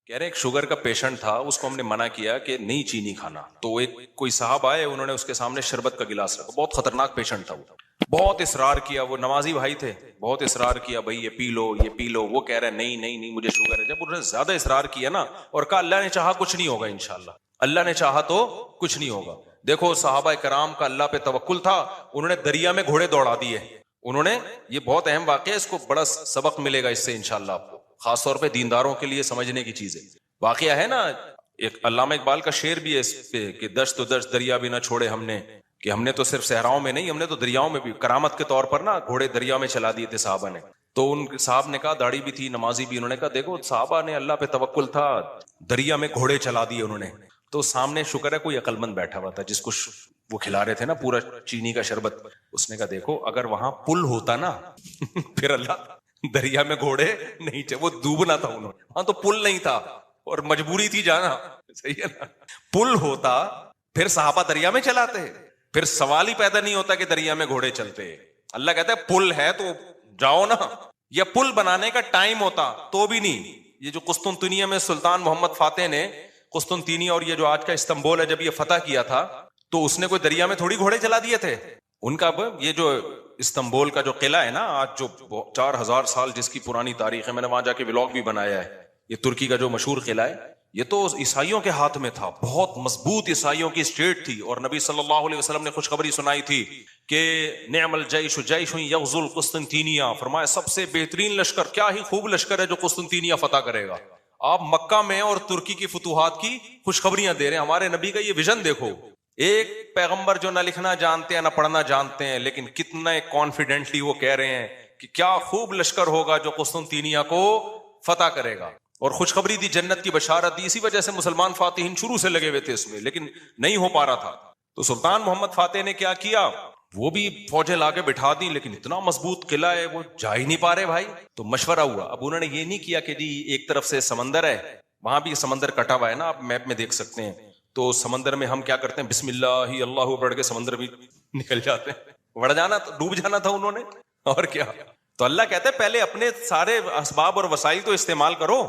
کہہ رہے ایک شوگر کا پیشنٹ تھا, اس کو ہم نے منع کیا کہ نہیں چینی کھانا, تو ایک کوئی صاحب آئے, انہوں نے اس کے سامنے شربت کا گلاس رکھا, بہت خطرناک پیشنٹ تھا وہ, بہت اصرار کیا, وہ نمازی بھائی تھے, بہت اصرار کیا بھائی یہ پی لو یہ پی لو, وہ کہہ رہے نہیں نہیں نہیں مجھے شوگر ہے. جب انہوں نے زیادہ اصرار کیا نا اور کہا اللہ نے چاہا کچھ نہیں ہوگا انشاءاللہ, اللہ نے چاہا تو کچھ نہیں ہوگا. دیکھو صحابہ کرام کا اللہ پہ توکل تھا, انہوں نے دریا میں گھوڑے دوڑا دیے, انہوں نے, یہ بہت اہم واقعہ ہے, اس کو بڑا سبق ملے گا اس سے انشاءاللہ آپ کو, خاص طور پہ دینداروں کے لیے سمجھنے کی چیز ہے. واقعہ ہے نا, ایک علامہ اقبال کا شعر بھی ہے اس پہ کہ دشت و دشت دریا بھی نہ چھوڑے ہم نے, کہ ہم نے تو صرف صحراؤں میں نہیں, ہم نے تو دریاؤں میں بھی کرامت کے طور پر نا گھوڑے دریا میں چلا دیے تھے صحابہ نے. تو ان صاحب نے کہا, داڑھی بھی تھی نمازی بھی, انہوں نے کہا دیکھو صحابہ نے اللہ پہ توکل تھا, دریا میں گھوڑے چلا دیے انہوں نے. تو سامنے شکر ہے کوئی عقل مند بیٹھا ہوا تھا جس کو وہ کھلا رہے تھے نا پورا چینی کا شربت, اس نے کہا دیکھو اگر وہاں پل ہوتا نا پھر اللہ دریا میں گھوڑے نہیں وہ ڈوبنا تھا, انہوں وہاں تو پل نہیں تھا اور مجبوری تھی جانا, صحیح ہے نا, پل ہوتا پھر صحابہ دریا میں چلاتے, پھر سوال ہی پیدا نہیں ہوتا کہ دریا میں گھوڑے چلتے. اللہ کہتا ہے پل ہے تو جاؤ نا, یا پل بنانے کا ٹائم ہوتا تو بھی نہیں. یہ جو قسطنطنیہ میں سلطان محمد فاتح نے قسطنطنیہ اور یہ جو آج کا استنبول ہے جب یہ فتح کیا تھا, تو اس نے کوئی دریا میں تھوڑی گھوڑے چلا دیے تھے. ان کا یہ جو استنبول کا جو قلعہ ہے نا آج جو 4000 سال جس کی پرانی تاریخ ہے, میں نے وہاں جا کے ولاگ بھی بنایا ہے, یہ ترکی کا جو مشہور قلعہ ہے, یہ تو عیسائیوں کے ہاتھ میں تھا, بہت مضبوط عیسائیوں کی اسٹیٹ تھی, اور نبی صلی اللہ علیہ وسلم نے خوشخبری سنائی تھی کہ نعم الجیش جیش یغزو القسطنطینیہ, فرمایا سب سے بہترین لشکر, کیا ہی خوب لشکر ہے جو قسطنطینیہ فتح کرے گا. آپ مکہ میں اور ترکی کی فتوحات کی خوشخبریاں دے رہے ہیں. ہمارے نبی کا یہ ویژن دیکھو, ایک پیغمبر جو نہ لکھنا جانتے ہیں نہ پڑھنا جانتے ہیں, لیکن کتنے کانفیڈنٹلی وہ کہہ رہے ہیں کہ کیا خوب لشکر ہوگا جو قسطنطینیہ کو فتح کرے گا, اور خوشخبری دی, جنت کی بشارت دی. اسی وجہ سے مسلمان فاتحین شروع سے لگے ہوئے تھے اس میں, لیکن نہیں ہو پا رہا تھا. تو سلطان محمد فاتح نے کیا کیا, وہ بھی فوجیں لا کے بٹھا دی, لیکن اتنا مضبوط قلعہ ہے وہ جا ہی نہیں پا رہے بھائی. تو مشورہ ہوا, اب انہوں نے یہ نہیں کیا کہ جی ایک طرف سے سمندر ہے, وہاں بھی سمندر کٹا ہوا ہے نا, آپ میپ میں دیکھ سکتے ہیں, تو سمندر میں ہم کیا کرتے ہیں, بسم اللہ ہی اللہ پڑھ کے سمندر بھی نکل جاتے ہیں. بڑھ جانا, ڈوب جانا تھا انہوں نے, اور کیا. تو اللہ کہتا ہے پہلے اپنے سارے اسباب اور وسائل تو استعمال کرو,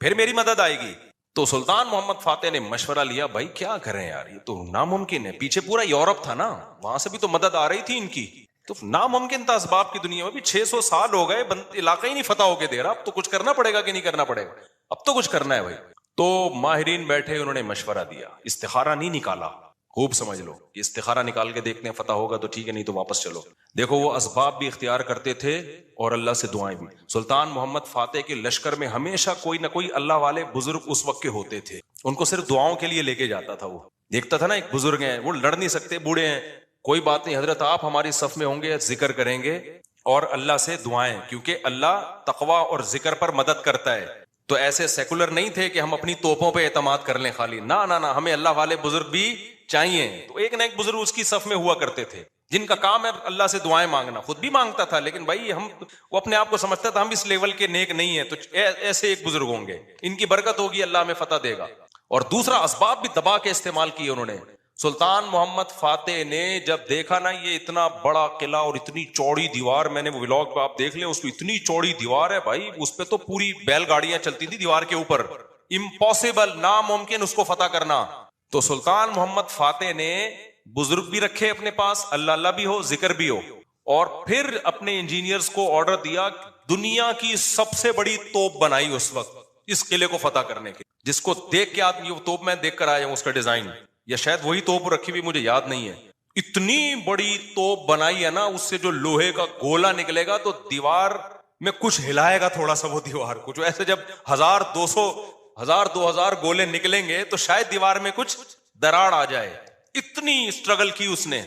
پھر میری مدد آئے گی. تو سلطان محمد فاتح نے مشورہ لیا, بھائی کیا کریں یار, یہ تو ناممکن ہے, پیچھے پورا یورپ تھا نا, وہاں سے بھی تو مدد آ رہی تھی ان کی, تو ناممکن تھا اسباب کی دنیا میں بھی. 600 سال ہو گئے, علاقہ ہی نہیں فتح ہو کے دے رہا, اب تو کچھ کرنا پڑے گا کہ نہیں کرنا پڑے گا, اب تو کچھ کرنا ہے بھائی. تو ماہرین بیٹھے, انہوں نے مشورہ دیا, استخارہ نہیں نکالا, خوب سمجھ لو, یہ استخارہ نکال کے دیکھتے ہیں فتح ہوگا تو ٹھیک ہے, نہیں تو واپس چلو. دیکھو وہ اسباب بھی اختیار کرتے تھے اور اللہ سے دعائیں بھی. سلطان محمد فاتح کے لشکر میں ہمیشہ کوئی نہ کوئی اللہ والے بزرگ اس وقت کے ہوتے تھے, ان کو صرف دعاؤں کے لیے لے کے جاتا تھا. وہ دیکھتا تھا نا ایک بزرگ ہیں, وہ لڑ نہیں سکتے, بوڑھے ہیں, کوئی بات نہیں حضرت آپ ہماری صف میں ہوں گے, ذکر کریں گے اور اللہ سے دعائیں, کیونکہ اللہ تقوی اور ذکر پر مدد کرتا ہے. تو ایسے سیکولر نہیں تھے کہ ہم اپنی توپوں پہ اعتماد کر لیں خالی, نہ نہ نہ, ہمیں اللہ والے بزرگ بھی چاہیے. تو ایک نہ ایک بزرگ اس کی صف میں ہوا کرتے تھے جن کا کام ہے اللہ سے دعائیں مانگنا. خود بھی مانگتا تھا, لیکن بھائی وہ اپنے آپ کو سمجھتا تھا ہم اس لیول کے نیک نہیں ہیں, تو ایسے ایک بزرگ ہوں گے, ان کی برکت ہوگی, اللہ میں فتح دے گا. اور دوسرا اسباب بھی دبا کے استعمال کیے انہوں نے. سلطان محمد فاتح نے جب دیکھا نا یہ اتنا بڑا قلعہ اور اتنی چوڑی دیوار, میں نے وہ ولاگ پہ آپ دیکھ لیں, اس کو اتنی چوڑی دیوار ہے بھائی, اس پہ تو پوری بیل گاڑیاں چلتی تھی دیوار کے اوپر, امپاسبل, ناممکن اس کو فتح کرنا. تو سلطان محمد فاتح نے بزرگ بھی رکھے اپنے پاس, اللہ اللہ بھی ہو, ذکر بھی ہو, اور پھر اپنے انجینئرز کو آرڈر دیا, دنیا کی سب سے بڑی توپ بنائی اس وقت اس قلعے کو فتح کرنے کے, جس کو دیکھ کے آدمی, وہ توپ میں دیکھ کر آیا ہوں اس کا ڈیزائن, یا شاید وہی توپ رکھی ہوئی, مجھے یاد نہیں ہے. اتنی بڑی توپ بنائی ہے نا, اس سے جو لوہے کا گولا نکلے گا تو دیوار میں کچھ ہلائے گا تھوڑا سا, وہ دیوار کچھ ایسے, جب 1000-2000 گولے نکلیں گے تو شاید دیوار میں کچھ دراڑ آ جائے. اتنی اسٹرگل کی اس نے,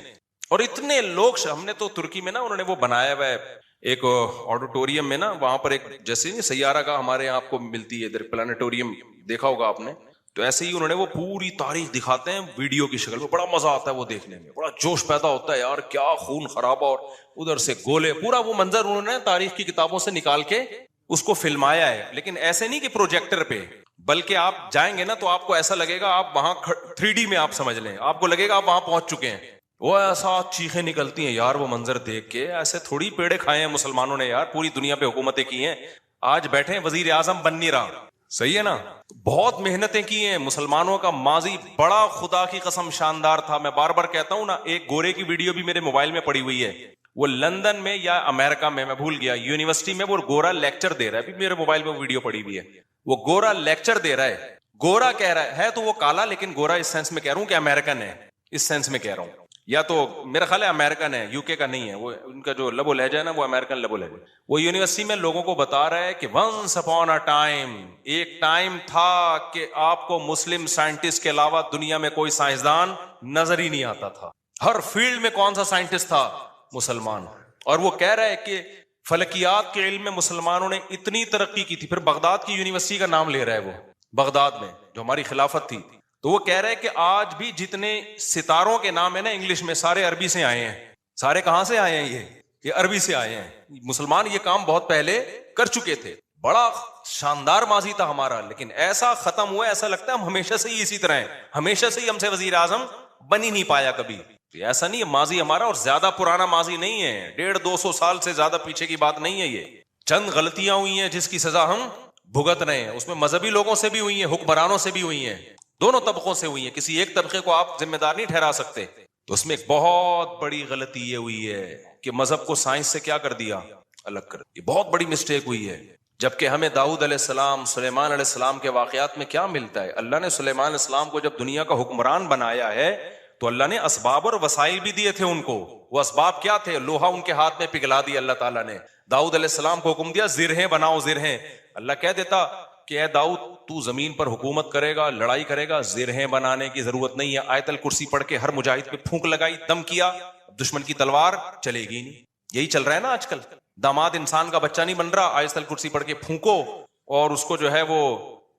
اور اتنے لوگ, ہم نے تو ترکی میں نا انہوں نے وہ بنایا ہوا ہے ایک آڈیٹوریم میں نا, وہاں پر ایک جیسے نہیں سیارہ کا ہمارے یہاں آپ کو ملتی ہے ادھر پلانیٹوریم, دیکھا ہوگا آپ نے, تو ایسے ہی انہوں نے وہ پوری تاریخ دکھاتے ہیں ویڈیو کی شکل میں, بڑا مزہ آتا ہے وہ دیکھنے میں, بڑا جوش پیدا ہوتا ہے یار, کیا خون خرابہ, اور ادھر سے گولے, پورا وہ منظر انہوں نے تاریخ کی کتابوں سے نکال کے اس کو فلمایا ہے. لیکن ایسے نہیں کہ پروجیکٹر پہ, بلکہ آپ جائیں گے نا تو آپ کو ایسا لگے گا آپ وہاں 3D میں, آپ سمجھ لیں, آپ کو لگے گا آپ وہاں پہنچ چکے ہیں. وہ ایسا چیخیں نکلتی ہیں یار وہ منظر دیکھ کے, ایسے تھوڑی پیڑے کھائے ہیں مسلمانوں نے یار, پوری دنیا پہ حکومتیں کی ہیں, آج بیٹھے وزیر اعظم بن نہیں رہا, صحیح ہے نا. بہت محنتیں کی ہیں. مسلمانوں کا ماضی بڑا خدا کی قسم شاندار تھا. میں بار بار کہتا ہوں نا, ایک گورے کی ویڈیو بھی میرے موبائل میں پڑی ہوئی ہے. وہ لندن میں یا امریکہ میں بھول گیا, یونیورسٹی میں وہ گورا لیکچر دے رہا ہے. ابھی میرے موبائل میں وہ ویڈیو پڑی ہوئی ہے. وہ گورا لیکچر دے رہا ہے. گورا کہہ رہا ہے تو وہ کالا, لیکن گورا اس سینس میں کہہ رہا ہوں کہ امریکن ہے, اس سینس میں کہہ رہا ہوں. یا تو میرا خیال ہے امریکن ہے, یو کے کا نہیں ہے. وہ ان کا جو لب و لہجہ ہے نا, وہ امریکن لب و لہجہ. وہ یونیورسٹی میں لوگوں کو بتا رہا ہے کہ ونس اپون اے ٹائم, ایک ٹائم تھا کہ آپ کو مسلم سائنٹسٹ کے علاوہ دنیا میں کوئی سائنسدان نظر ہی نہیں آتا تھا. ہر فیلڈ میں کون سا سائنٹسٹ تھا؟ مسلمان. اور وہ کہہ رہا ہے کہ فلکیات کے علم میں مسلمانوں نے اتنی ترقی کی تھی. پھر بغداد کی یونیورسٹی کا نام لے رہا ہے وہ, بغداد میں جو ہماری خلافت تھی. تو وہ کہہ رہے ہیں کہ آج بھی جتنے ستاروں کے نام ہے نا انگلش میں, سارے عربی سے آئے ہیں. سارے کہاں سے آئے ہیں؟ یہ عربی سے آئے ہیں. مسلمان یہ کام بہت پہلے کر چکے تھے. بڑا شاندار ماضی تھا ہمارا, لیکن ایسا ختم ہوا, ایسا لگتا ہے ہم ہمیشہ سے ہی اسی طرح ہیں. ہمیشہ سے ہی ہم سے وزیر اعظم بن ہی نہیں پایا کبھی. ایسا نہیں ہے, ماضی ہمارا اور زیادہ پرانا ماضی نہیں ہے. 150-200 سال سے زیادہ پیچھے کی بات نہیں ہے. یہ چند غلطیاں ہوئی ہیں جس کی سزا ہم بھگت رہے ہیں. اس میں مذہبی لوگوں سے بھی ہوئی ہیں, حکمرانوں سے بھی ہوئی ہیں, دونوں طبقوں سے ہوئی ہیں. کسی ایک طبقے کو آپ ذمہ دار نہیں ٹھہرا سکتے. تو اس میں ایک بہت بڑی غلطی یہ ہوئی ہے کہ مذہب کو سائنس سے کیا کر دیا, الگ کر دیا. بہت بڑی مسٹیک ہوئی ہے. جبکہ ہمیں داؤد علیہ السلام, سلیمان علیہ السلام کے واقعات میں کیا ملتا ہے؟ اللہ نے سلیمان علیہ السلام کو جب دنیا کا حکمران بنایا ہے تو اللہ نے اسباب اور وسائل بھی دیے تھے ان کو. وہ اسباب کیا تھے؟ لوہا ان کے ہاتھ میں پگھلا دیا اللہ تعالیٰ نے. داؤد علیہ السلام کو حکم دیا زرہیں بناؤ, زرہیں. اللہ کہہ دیتا کہ اے داؤد تو زمین پر حکومت کرے گا, لڑائی کرے گا, زرہیں بنانے کی ضرورت نہیں ہے. آیت الکرسی پڑھ کے ہر مجاہد پہ پھونک لگائی, دم کیا, دشمن کی تلوار چلے گی نہیں. یہی چل رہا ہے نا آج کل. داماد انسان کا بچہ نہیں بن رہا, آیت الکرسی پڑھ کے پھونکو اور اس کو جو ہے وہ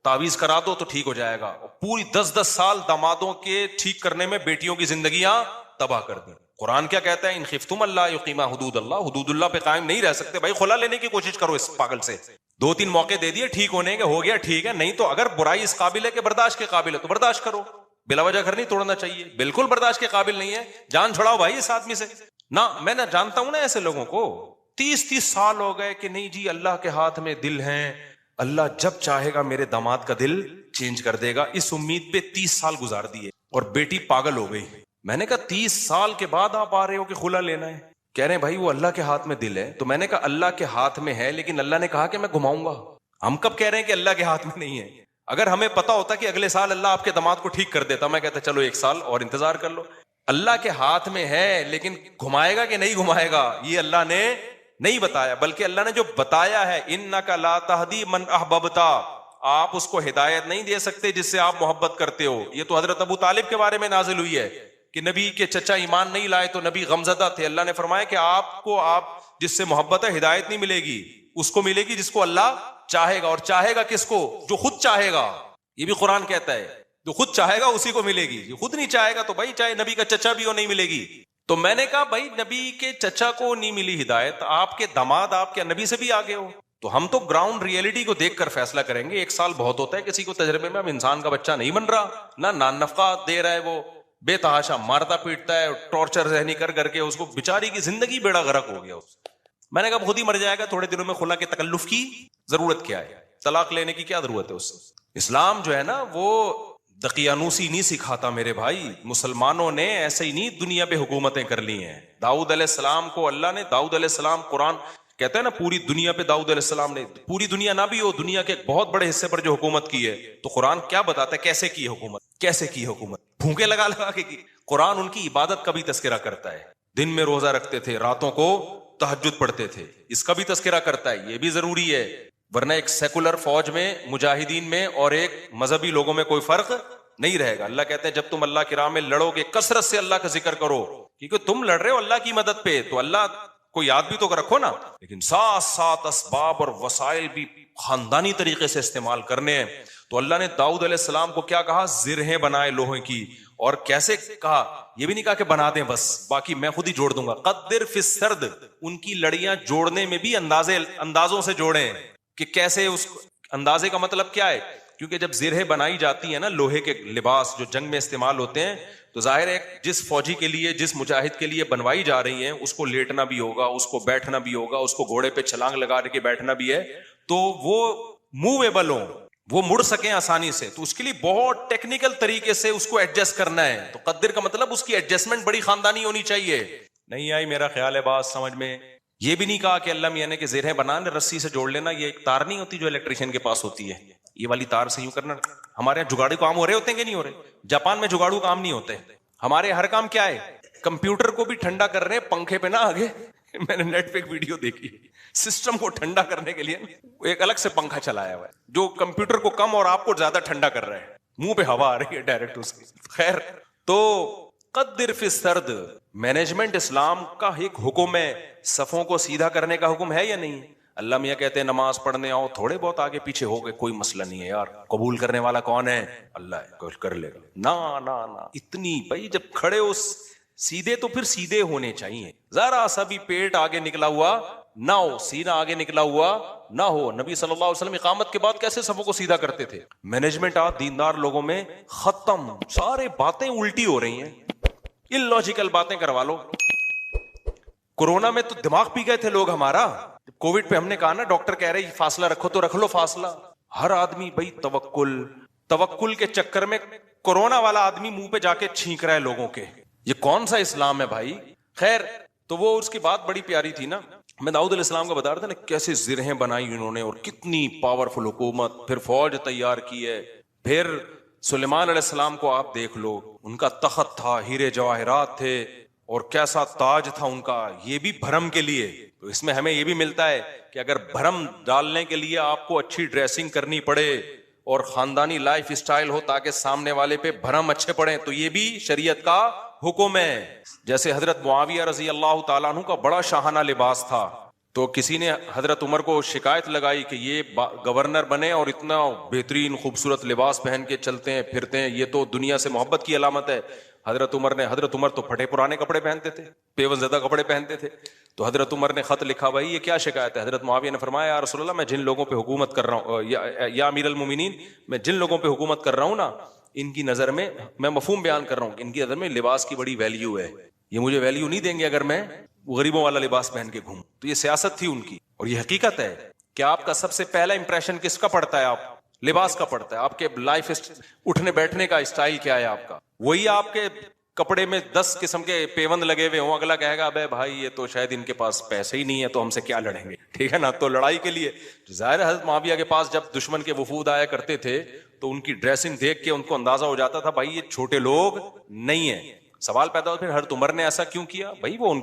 تعویذ کرا دو تو ٹھیک ہو جائے گا. پوری 10-10 سال دامادوں کے ٹھیک کرنے میں بیٹیوں کی زندگیاں تباہ کر دیں. قرآن کیا کہتا ہے؟ ان خفتم اللہ یقیما حدود اللہ. حدود اللہ پہ قائم نہیں رہ سکتے بھائی, خلا لینے کی کوشش کرو اس پاگل سے. 2-3 موقع دے دیے ٹھیک ہونے کے, ہو گیا ٹھیک ہے, نہیں تو اگر برائی اس قابل ہے کہ برداشت کے قابل ہے تو برداشت کرو. بلا وجہ گھر نہیں توڑنا چاہیے. بالکل برداشت کے قابل نہیں ہے, جان چھڑاؤ بھائی اس آدمی سے. نہ میں نہ جانتا ہوں نا ایسے لوگوں کو, 30 سال ہو گئے کہ نہیں جی اللہ کے ہاتھ میں دل ہیں, اللہ جب چاہے گا میرے داماد کا دل چینج کر دے گا. اس امید پہ 30 سال گزار دیے اور بیٹی پاگل ہو گئی. میں نے کہا 30 سال کے بعد آپ آ رہے ہو کہ خلا لینا ہے؟ کہہ رہے ہیں بھائی وہ اللہ کے ہاتھ میں دل ہے. تو میں نے کہا اللہ کے ہاتھ میں ہے, لیکن اللہ نے کہا کہ میں گھماؤں گا. ہم کب کہہ رہے ہیں کہ اللہ کے ہاتھ میں نہیں ہے؟ اگر ہمیں پتا ہوتا کہ اگلے سال اللہ آپ کے داماد کو ٹھیک کر دیتا, میں کہتا چلو 1 سال اور انتظار کر لو. اللہ کے ہاتھ میں ہے, لیکن گھمائے گا کہ نہیں گھمائے گا یہ اللہ نے نہیں بتایا. بلکہ اللہ نے جو بتایا ہے انک لا تہدی من احببت, آپ اس کو ہدایت نہیں دے سکتے جس سے آپ محبت کرتے ہو. یہ تو حضرت ابو طالب کے بارے میں نازل ہوئی ہے کہ نبی کے چچا ایمان نہیں لائے تو نبی غمزدہ تھے. اللہ نے فرمایا کہ آپ کو جس سے محبت ہے ہدایت نہیں ملے گی, اس کو ملے گی جس کو اللہ چاہے گا. اور چاہے گا کس کو؟ جو خود چاہے گا. یہ بھی قرآن کہتا ہے جو خود چاہے گا اسی کو ملے گی. جو خود نہیں چاہے گا تو بھائی چاہے نبی کا چچا بھی ہو نہیں ملے گی. تو میں نے کہا بھائی نبی کے چچا کو نہیں ملی ہدایت, آپ کے داماد آپ کے نبی سے بھی آگے ہو. تو ہم تو گراؤنڈ ریئلٹی کو دیکھ کر فیصلہ کریں گے. 1 سال بہت ہوتا ہے کسی کو تجربے میں. اب انسان کا بچہ نہیں بن رہا, نہ نان نفقہ دے رہا ہے, وہ بے تحاشا مارتا پیٹتا ہے, ٹارچر ذہنی کر کے اس کو بیچاری کی زندگی بیڑا غرق ہو گیا. میں نے کہا خود ہی مر جائے گا تھوڑے دنوں میں, خلا کے تکلف کی ضرورت کیا ہے؟ طلاق لینے کی کیا ضرورت ہے اس سے؟ اسلام جو ہے نا وہ دقیانوسی نہیں سکھاتا میرے بھائی. مسلمانوں نے ایسے ہی نہیں دنیا پہ حکومتیں کر لی ہیں. داؤد علیہ السلام کو اللہ نے, داؤد علیہ السلام, قرآن کہتا ہے نا پوری دنیا پہ داؤد علیہ السلام نے, پوری دنیا نہ بھی ہو, دنیا کے ایک بہت بڑے حصے پر جو حکومت کی ہے, تو قرآن کیا بتاتا ہے کیسے کی حکومت, کیسے کی حکومت, پھونکے لگا لگا کے کی. قرآن ان کی عبادت کا بھی تذکرہ کرتا ہے. دن میں روزہ رکھتے تھے, راتوں کو تہجد پڑھتے تھے, اس کا بھی تذکرہ کرتا ہے. یہ بھی ضروری ہے, ورنہ ایک سیکولر فوج میں, مجاہدین میں اور ایک مذہبی لوگوں میں کوئی فرق نہیں رہے گا. اللہ کہتے ہیں جب تم اللہ کی راہ میں لڑو گے کثرت سے اللہ کا ذکر کرو, کیونکہ تم لڑ رہے ہو اللہ کی مدد پہ, تو اللہ کو یاد بھی تو رکھو نا. لیکن ساتھ ساتھ اسباب اور وسائل بھی خاندانی طریقے سے استعمال کرنے ہیں. تو اللہ نے داؤد علیہ السلام کو کیا کہا؟ زرہیں بنائے لوہے کی. اور کیسے کہا؟ یہ بھی نہیں کہا کہ بنا دیں بس, باقی میں خود ہی جوڑ دوں گا. قدر فی السرد, ان کی لڑیاں جوڑنے میں بھی اندازوں سے جوڑیں کہ کیسے. اس اندازے کا مطلب کیا ہے؟ کیونکہ جب زرہیں بنائی جاتی ہیں نا, لوہے کے لباس جو جنگ میں استعمال ہوتے ہیں, تو ظاہر ہے جس فوجی کے لیے, جس مجاہد کے لیے بنوائی جا رہی ہیں, اس کو لیٹنا بھی ہوگا, اس کو بیٹھنا بھی ہوگا, اس کو گھوڑے پہ چھلانگ لگا کے بیٹھنا بھی ہے, تو وہ موویبل ہوں. وہ مڑ سکیں آسانی سے، تو اس کے لیے بہت ٹیکنیکل طریقے سے اس کو ایڈجسٹ کرنا ہے. تو قدر کا مطلب اس کی ایڈجسٹمنٹ بڑی خاندانی ہونی چاہیے. نہیں آئی میرا خیال ہے بات سمجھ میں. یہ بھی نہیں کہا کہ اللہ میاں نے کہ زیریں بنانے رسی سے جوڑ لینا، یہ ایک تار نہیں ہوتی جو الیکٹریشین کے پاس ہوتی ہے، یہ والی تار سے یوں کرنا. ہمارے یہاں جگاڑو کام ہو رہے ہوتے ہیں کہ نہیں ہو رہے؟ جاپان میں جگاڑو کام نہیں ہوتے. ہمارے ہر کام کیا ہے؟ کمپیوٹر کو بھی ٹھنڈا کر رہے ہیں پنکھے پہ نہ آگے. میں نے نیٹ پہ ایک ویڈیو دیکھی، سسٹم کو ٹھنڈا کرنے کے لیے ایک الگ سے پنکھا چلایا ہوا ہے جو کمپیوٹر کو کم اور آپ کو زیادہ ٹھنڈا کر رہا ہے. منہ پہ ہوا آ رہی ہے ڈائریکٹ اس کی. خیر، تو قدر فی السرد، مینجمنٹ اسلام کا ایک حکم ہے. صفوں کو سیدھا کرنے کا حکم ہے یا نہیں؟ اللہ میاں کہتے ہیں نماز پڑھنے آؤ، تھوڑے بہت آگے پیچھے ہو گئے کوئی مسئلہ نہیں ہے یار، قبول کرنے والا کون ہے؟ اللہ ہے، کچھ کر لے گا. نہ اتنی بھائی جب کھڑے ہو سیدھے تو پھر سیدھے ہونے چاہیے. ذرا سا بھی پیٹ آگے نکلا ہوا نہ ہو، سینہ آگے نکلا ہوا نہ ہو. نبی صلی اللہ علیہ وسلم اقامت کے بعد کیسے صفوں کو سیدھا کرتے تھے؟ مینجمنٹ آج دیندار لوگوں میں ختم، سارے باتیں الٹی ہو رہی ہیں، اللاجیکل باتیں کروا لو. کورونا میں تو دماغ پی گئے تھے لوگ ہمارا. کووڈ پہ ہم نے کہا نا، ڈاکٹر کہہ رہے فاصلہ رکھو تو رکھ لو فاصلہ. ہر آدمی بھائی توکل کے چکر میں کورونا والا آدمی منہ پہ جا کے چھینک رہا ہے لوگوں کے. یہ کون سا اسلام ہے بھائی؟ خیر، تو وہ اس کی بات بڑی پیاری تھی نا. میں داؤد علیہ السلام کا بتا رہا تھا نا، کیسے زرہیں بنائی انہوں نے اور کتنی پاورفل حکومت، پھر فوج تیار کی ہے. پھر سلیمان علیہ السلام کو آپ دیکھ لو، ان کا تخت تھا، ہیرے جواہرات تھے اور کیسا تاج تھا ان کا. یہ بھی بھرم کے لیے. تو اس میں ہمیں یہ بھی ملتا ہے کہ اگر بھرم ڈالنے کے لیے آپ کو اچھی ڈریسنگ کرنی پڑے اور خاندانی لائف اسٹائل ہو تاکہ سامنے والے پہ بھرم اچھے پڑے، تو یہ بھی شریعت کا حکم ہے. جیسے حضرت معاویہ رضی اللہ تعالیٰ عنہ کا بڑا شاہانہ لباس تھا، تو کسی نے حضرت عمر کو شکایت لگائی کہ یہ گورنر بنے اور اتنا بہترین خوبصورت لباس پہن کے چلتے ہیں پھرتے ہیں، یہ تو دنیا سے محبت کی علامت ہے. حضرت عمر تو پھٹے پرانے کپڑے پہنتے تھے، پیون زدہ کپڑے پہنتے تھے. تو حضرت عمر نے خط لکھا، بھائی یہ کیا شکایت ہے؟ حضرت معاویہ نے فرمایا، یا رسول اللہ، میں جن لوگوں پہ حکومت کر رہا ہوں، یا امیر المومنین، میں جن لوگوں پہ حکومت کر رہا ہوں نا، ان کی نظر میں مفہوم بیان کر رہا ہوں، ان کی نظر میں لباس کی بڑی ویلیو ہے. یہ مجھے ویلیو نہیں دیں گے اگر میں غریبوں والا لباس پہن کے گھوموں. تو یہ سیاست تھی ان کی، اور یہ حقیقت ہے کہ آپ کا سب سے پہلا امپریشن کس کا پڑتا ہے؟ آپ لباس کا پڑتا ہے. آپ کے لائف اٹھنے بیٹھنے کا اسٹائل کیا ہے آپ کا؟ وہی آپ کے کپڑے میں 10 قسم کے پیوند لگے ہوئے ہوں، اگلا کہے گا ابے بھائی یہ تو شاید ان کے پاس پیسے ہی نہیں ہے تو ہم سے کیا لڑیں گے. ٹھیک ہے نا؟ تو لڑائی کے لیے ظاہر حضرت معاویہ کے پاس جب دشمن کے وفود آیا کرتے تھے تو ان کی ڈریسنگ دیکھ کے ان کو اندازہ ہو جاتا تھا بھائی یہ چھوٹے لوگ نہیں ہیں. سوال پیدا ہوتا پھر حضرت عمر نے ایسا کیوں کیا؟ بھائی وہ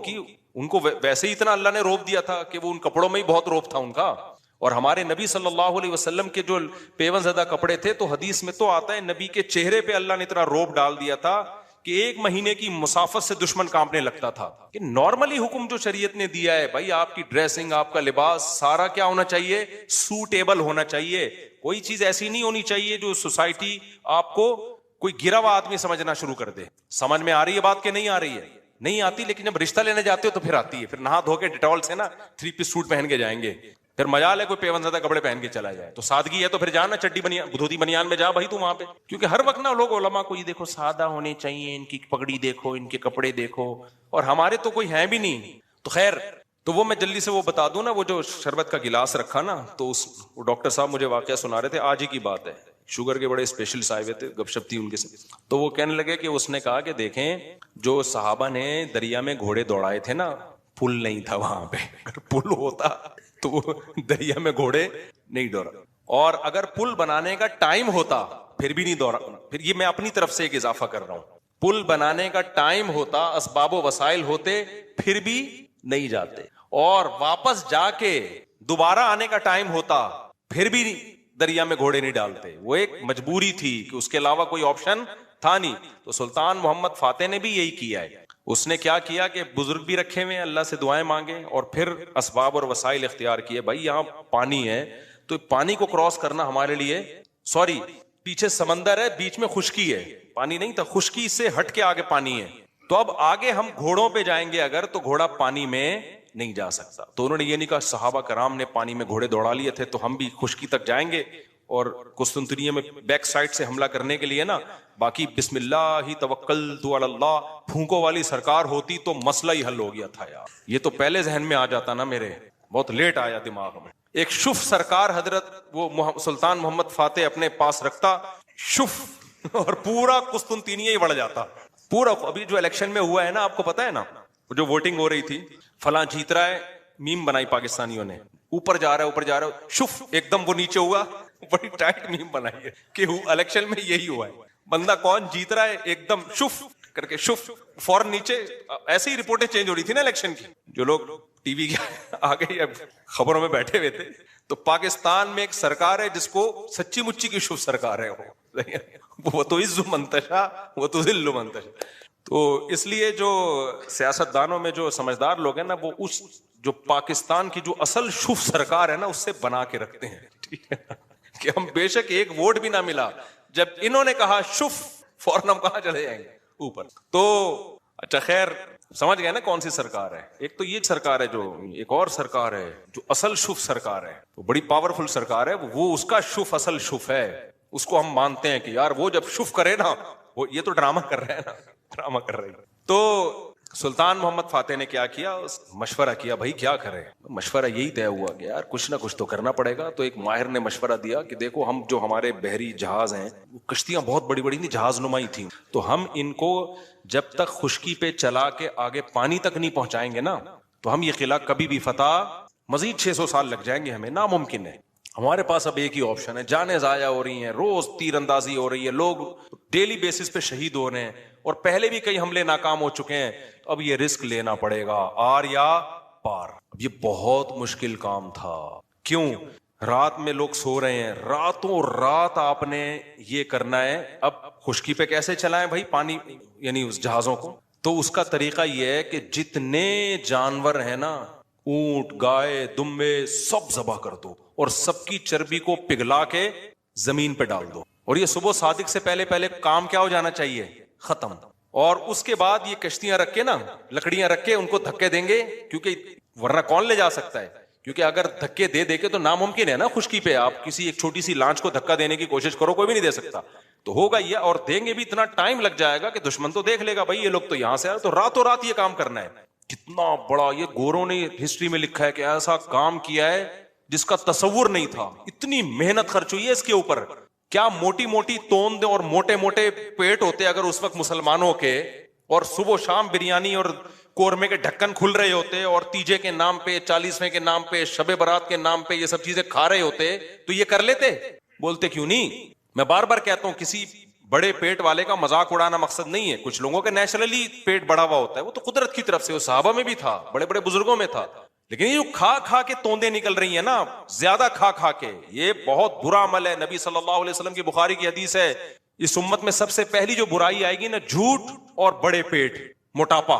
ان کو ویسے ہی اتنا اللہ نے روب دیا تھا کہ وہ ان کپڑوں میں ہی بہت روب تھا ان کا. اور ہمارے نبی صلی اللہ علیہ وسلم کے جو پیون زدہ کپڑے تھے، تو حدیث میں تو آتا ہے نبی کے چہرے پہ اللہ نے اتنا روب ڈال دیا تھا کہ 1 مہینے کی مسافت سے دشمن کانپنے لگتا تھا. کہ نارملی حکم جو شریعت نے دیا ہے بھائی، آپ کی ڈریسنگ، آپ کا لباس سارا کیا ہونا چاہیے؟ سوٹیبل ہونا چاہیے. کوئی چیز ایسی نہیں ہونی چاہیے جو سوسائٹی آپ کو کوئی گرا ہوا آدمی سمجھنا شروع کر دے. سمجھ میں آ رہی ہے بات کہ نہیں آ رہی ہے؟ نہیں آتی، لیکن جب رشتہ لینے جاتے ہو تو پھر آتی ہے. پھر نہا دھو کے ڈیٹول سے نا 3 پیس سوٹ پہن کے جائیں گے، پھر مجال ہے کوئی پیون زدہ کپڑے پہن کے چلا جائے. تو سادگی ہے تو پھر جانا چڈی دھوتی بنیان میں جا بھائی تو وہاں پہ. کیونکہ ہر وقت نا لوگ علماء کو یہ دیکھو سادہ ہونے چاہیے، ان کی پگڑی دیکھو، ان کے کپڑے دیکھو، اور ہمارے تو کوئی ہیں بھی نہیں. تو خیر، تو وہ میں جلدی سے وہ بتا دوں نا، وہ جو شربت کا گلاس رکھا نا، تو وہ ڈاکٹر صاحب مجھے واقعہ سنا رہے تھے، آج ہی کی بات ہے. شوگر کے بڑے اسپیشلسٹ آئے ہوئے تھے، گپ شپ تھی ان کے ساتھ. تو وہ کہنے لگے کہ اس نے کہا کہ دیکھیں جو صحابہ نے دریا میں گھوڑے دوڑائے تھے نا، پل نہیں تھا وہاں پہ. اگر پل ہوتا تو دریا میں گھوڑے نہیں دوڑا، اور اگر پل بنانے کا ٹائم ہوتا پھر بھی نہیں دوڑا. پھر یہ میں اپنی طرف سے ایک اضافہ کر رہا ہوں، پل بنانے کا ٹائم ہوتا، اسباب و وسائل ہوتے، پھر بھی نہیں جاتے. اور واپس جا کے دوبارہ آنے کا ٹائم ہوتا پھر بھی دریا میں گھوڑے نہیں ڈالتے. وہ ایک مجبوری تھی کہ اس کے علاوہ کوئی آپشن تھا نہیں. تو سلطان محمد فاتح نے بھی یہی کیا ہے. اس نے کیا کیا کہ بزرگ بھی رکھے ہوئے، اللہ سے دعائیں مانگے اور پھر اسباب اور وسائل اختیار کیے. بھائی یہاں پانی ہے تو پانی کو کراس کرنا ہمارے لیے، سوری پیچھے سمندر ہے، بیچ میں خشکی ہے، پانی نہیں تھا، خشکی سے ہٹ کے آگے پانی ہے. تو اب آگے ہم گھوڑوں پہ جائیں گے اگر، تو گھوڑا پانی میں نہیں جا سکتا. تو انہوں نے یہ نہیں کہا صحابہ کرام نے پانی میں گھوڑے دوڑا لیے تھے تو ہم بھی خشکی تک جائیں گے اور قسطنطنیہ میں بیک سائڈ سے حملہ کرنے کے لیے نا، باقی بسم اللہ ہی توکلت علی اللہ پھونکوں والی سرکار ہوتی تو مسئلہ ہی حل ہو گیا تھا. یار یہ تو پہلے ذہن میں آ جاتا نا، میرے بہت لیٹ آیا دماغ میں. ایک شف سرکار حضرت وہ سلطان محمد فاتح اپنے پاس رکھتا شف, اور پورا قسطنطینیہ ہی بڑھ جاتا پورا. ابھی جو الیکشن میں ہوا ہے نا, آپ کو پتا ہے نا, جو ووٹنگ ہو رہی تھی, فلاں جیت رہا ہے, میم بنائی پاکستانیوں نے, اوپر جا رہا ہے اوپر جا رہا ہے, شف ایک دم وہ نیچے ہوا, بڑی ٹائٹ میم بنائی ہے کہ الیکشن میں یہی ہوا ہے, بندہ کون جیت رہا ہے ایک دم شف کر کے شف, فوراً نیچے. ایسے ہی رپورٹیں چینج ہو رہی تھی نا الیکشن کی, جو لوگ ٹی وی کے آگے اب خبروں میں بیٹھے ہوئے تھے, تو پاکستان میں ایک سرکار ہے جس کو سچی مچی کی شف سرکار ہے, وہ تو عز منتشا وہ تو ذل منتشا. تو اس لیے جو سیاست دانوں میں جو سمجھدار لوگ ہیں نا, وہ اس جو پاکستان کی جو اصل شف سرکار ہے نا, اس سے بنا کے رکھتے ہیں, ٹھیک ہے, کہ ہم بے شک ایک ووٹ بھی نہ ملا, جب انہوں نے کہا شف فوراً ہم کہاں چلے جائیں گے اوپر. تو اچھا خیر, سمجھ گئے نا کون سی سرکار ہے. ایک تو یہ سرکار ہے, جو ایک اور سرکار ہے جو اصل شف سرکار ہے, وہ بڑی پاورفل سرکار ہے, وہ اس کا شف اصل شف ہے, اس کو ہم مانتے ہیں کہ یار وہ جب شف کرے نا, وہ یہ تو ڈرامہ کر رہے ہیں نا, ڈرامہ کر رہے ہیں. تو سلطان محمد فاتح نے کیا کیا, مشورہ کیا, بھائی کیا کریں. مشورہ یہی طے ہوا کہ یار کچھ نہ کچھ تو کرنا پڑے گا. تو ایک ماہر نے مشورہ دیا کہ دیکھو, ہم جو ہمارے بحری جہاز ہیں, وہ کشتیاں بہت بڑی بڑی تھیں, جہاز نمائی تھیں, تو ہم ان کو جب تک خشکی پہ چلا کے آگے پانی تک نہیں پہنچائیں گے نا, تو ہم یہ قلعہ کبھی بھی فتح, مزید 600 سال لگ جائیں گے ہمیں, ناممکن ہے. ہمارے پاس اب ایک ہی آپشن ہے, جانیں ضائع ہو رہی ہیں, روز تیر اندازی ہو رہی ہے, لوگ ڈیلی بیسس پہ شہید ہو رہے ہیں, اور پہلے بھی کئی حملے ناکام ہو چکے ہیں, تو اب یہ رسک لینا پڑے گا, آر یا پار. اب یہ بہت مشکل کام تھا. کیوں؟ رات میں لوگ سو رہے ہیں, راتوں رات آپ نے یہ کرنا ہے. اب خشکی پہ کیسے چلائیں بھائی پانی, یعنی اس جہازوں کو؟ تو اس کا طریقہ یہ ہے کہ جتنے جانور ہیں نا, اونٹ, گائے, دمبے, سب ذبح کر دو, اور سب کی چربی کو پگھلا کے زمین پہ ڈال دو. اور یہ صبح صادق سے پہلے پہلے کام کیا ہو جانا چاہیے, ختم. اور اس کے بعد یہ کشتیاں رکھ کے نا, لکڑیاں رکھ کے ان کو دھکے دیں گے, کیونکہ ورنہ کون لے جا سکتا ہے, کیونکہ اگر دھکے دے کے تو ناممکن ہے نا خشکی پہ, آپ کسی ایک چھوٹی سی لانچ کو دھکا دینے کی کوشش کرو, کوئی بھی نہیں دے سکتا. تو ہوگا یہ, اور دیں گے بھی اتنا ٹائم لگ جائے گا کہ دشمن تو دیکھ لے گا بھائی یہ لوگ تو یہاں سے آئے, تو راتوں رات یہ کام کرنا ہے. کتنا بڑا, یہ گوروں نے ہسٹری میں لکھا ہے کہ ایسا کام کیا ہے جس کا تصور نہیں تھا. اتنی محنت خرچ ہوئی ہے اس کے اوپر. کیا موٹی موٹی توند اور موٹے موٹے پیٹ ہوتے اگر اس وقت مسلمانوں کے, اور صبح شام بریانی اور قورمے کے ڈھکن کھل رہے ہوتے, اور تیجے کے نام پہ, 40ویں کے نام پہ, شب برات کے نام پہ یہ سب چیزیں کھا رہے ہوتے, تو یہ کر لیتے؟ بولتے کیوں نہیں. میں بار بار کہتا ہوں, کسی بڑے پیٹ والے کا مذاق اڑانا مقصد نہیں ہے. کچھ لوگوں کا نیچرلی پیٹ بڑا ہوا ہوتا ہے, وہ تو قدرت کی طرف سے, وہ صحابہ میں بھی تھا, بڑے بڑے بزرگوں میں تھا. لیکن یہ جو کھا کھا کے توندے نکل رہی ہیں نا, زیادہ کھا کھا کے, یہ بہت برا عمل ہے. نبی صلی اللہ علیہ وسلم کی بخاری کی حدیث ہے, اس امت میں سب سے پہلی جو برائی آئے گی نا, جھوٹ اور بڑے پیٹ, موٹاپا.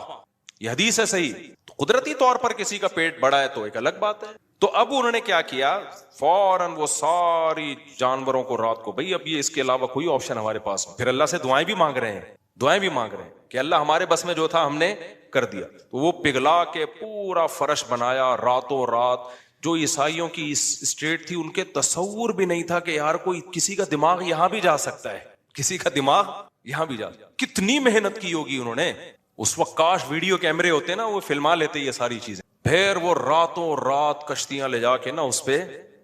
یہ حدیث ہے صحیح. تو قدرتی طور پر کسی کا پیٹ بڑا ہے تو ایک الگ بات ہے. تو اب انہوں نے کیا کیا, فوراً وہ ساری جانوروں کو رات کو, بھئی اب یہ اس کے علاوہ کوئی آپشن ہمارے پاس. پھر اللہ سے دعائیں بھی مانگ رہے ہیں, کہ اللہ ہمارے بس میں جو تھا ہم نے کر دیا. تو وہ پگھلا کے پورا فرش بنایا راتوں رات. جو عیسائیوں کی اسٹیٹ تھی, ان کے تصور بھی نہیں تھا کہ یار کوئی کسی کا دماغ یہاں بھی جا سکتا ہے, کسی کا دماغ یہاں بھی جا. کتنی محنت کی ہوگی انہوں نے. اس وقت کاش ویڈیو کیمرے ہوتے نا, وہ فلما لیتے یہ ساری چیزیں. پھر وہ راتوں رات کشتیاں لے جا کے نا اس پہ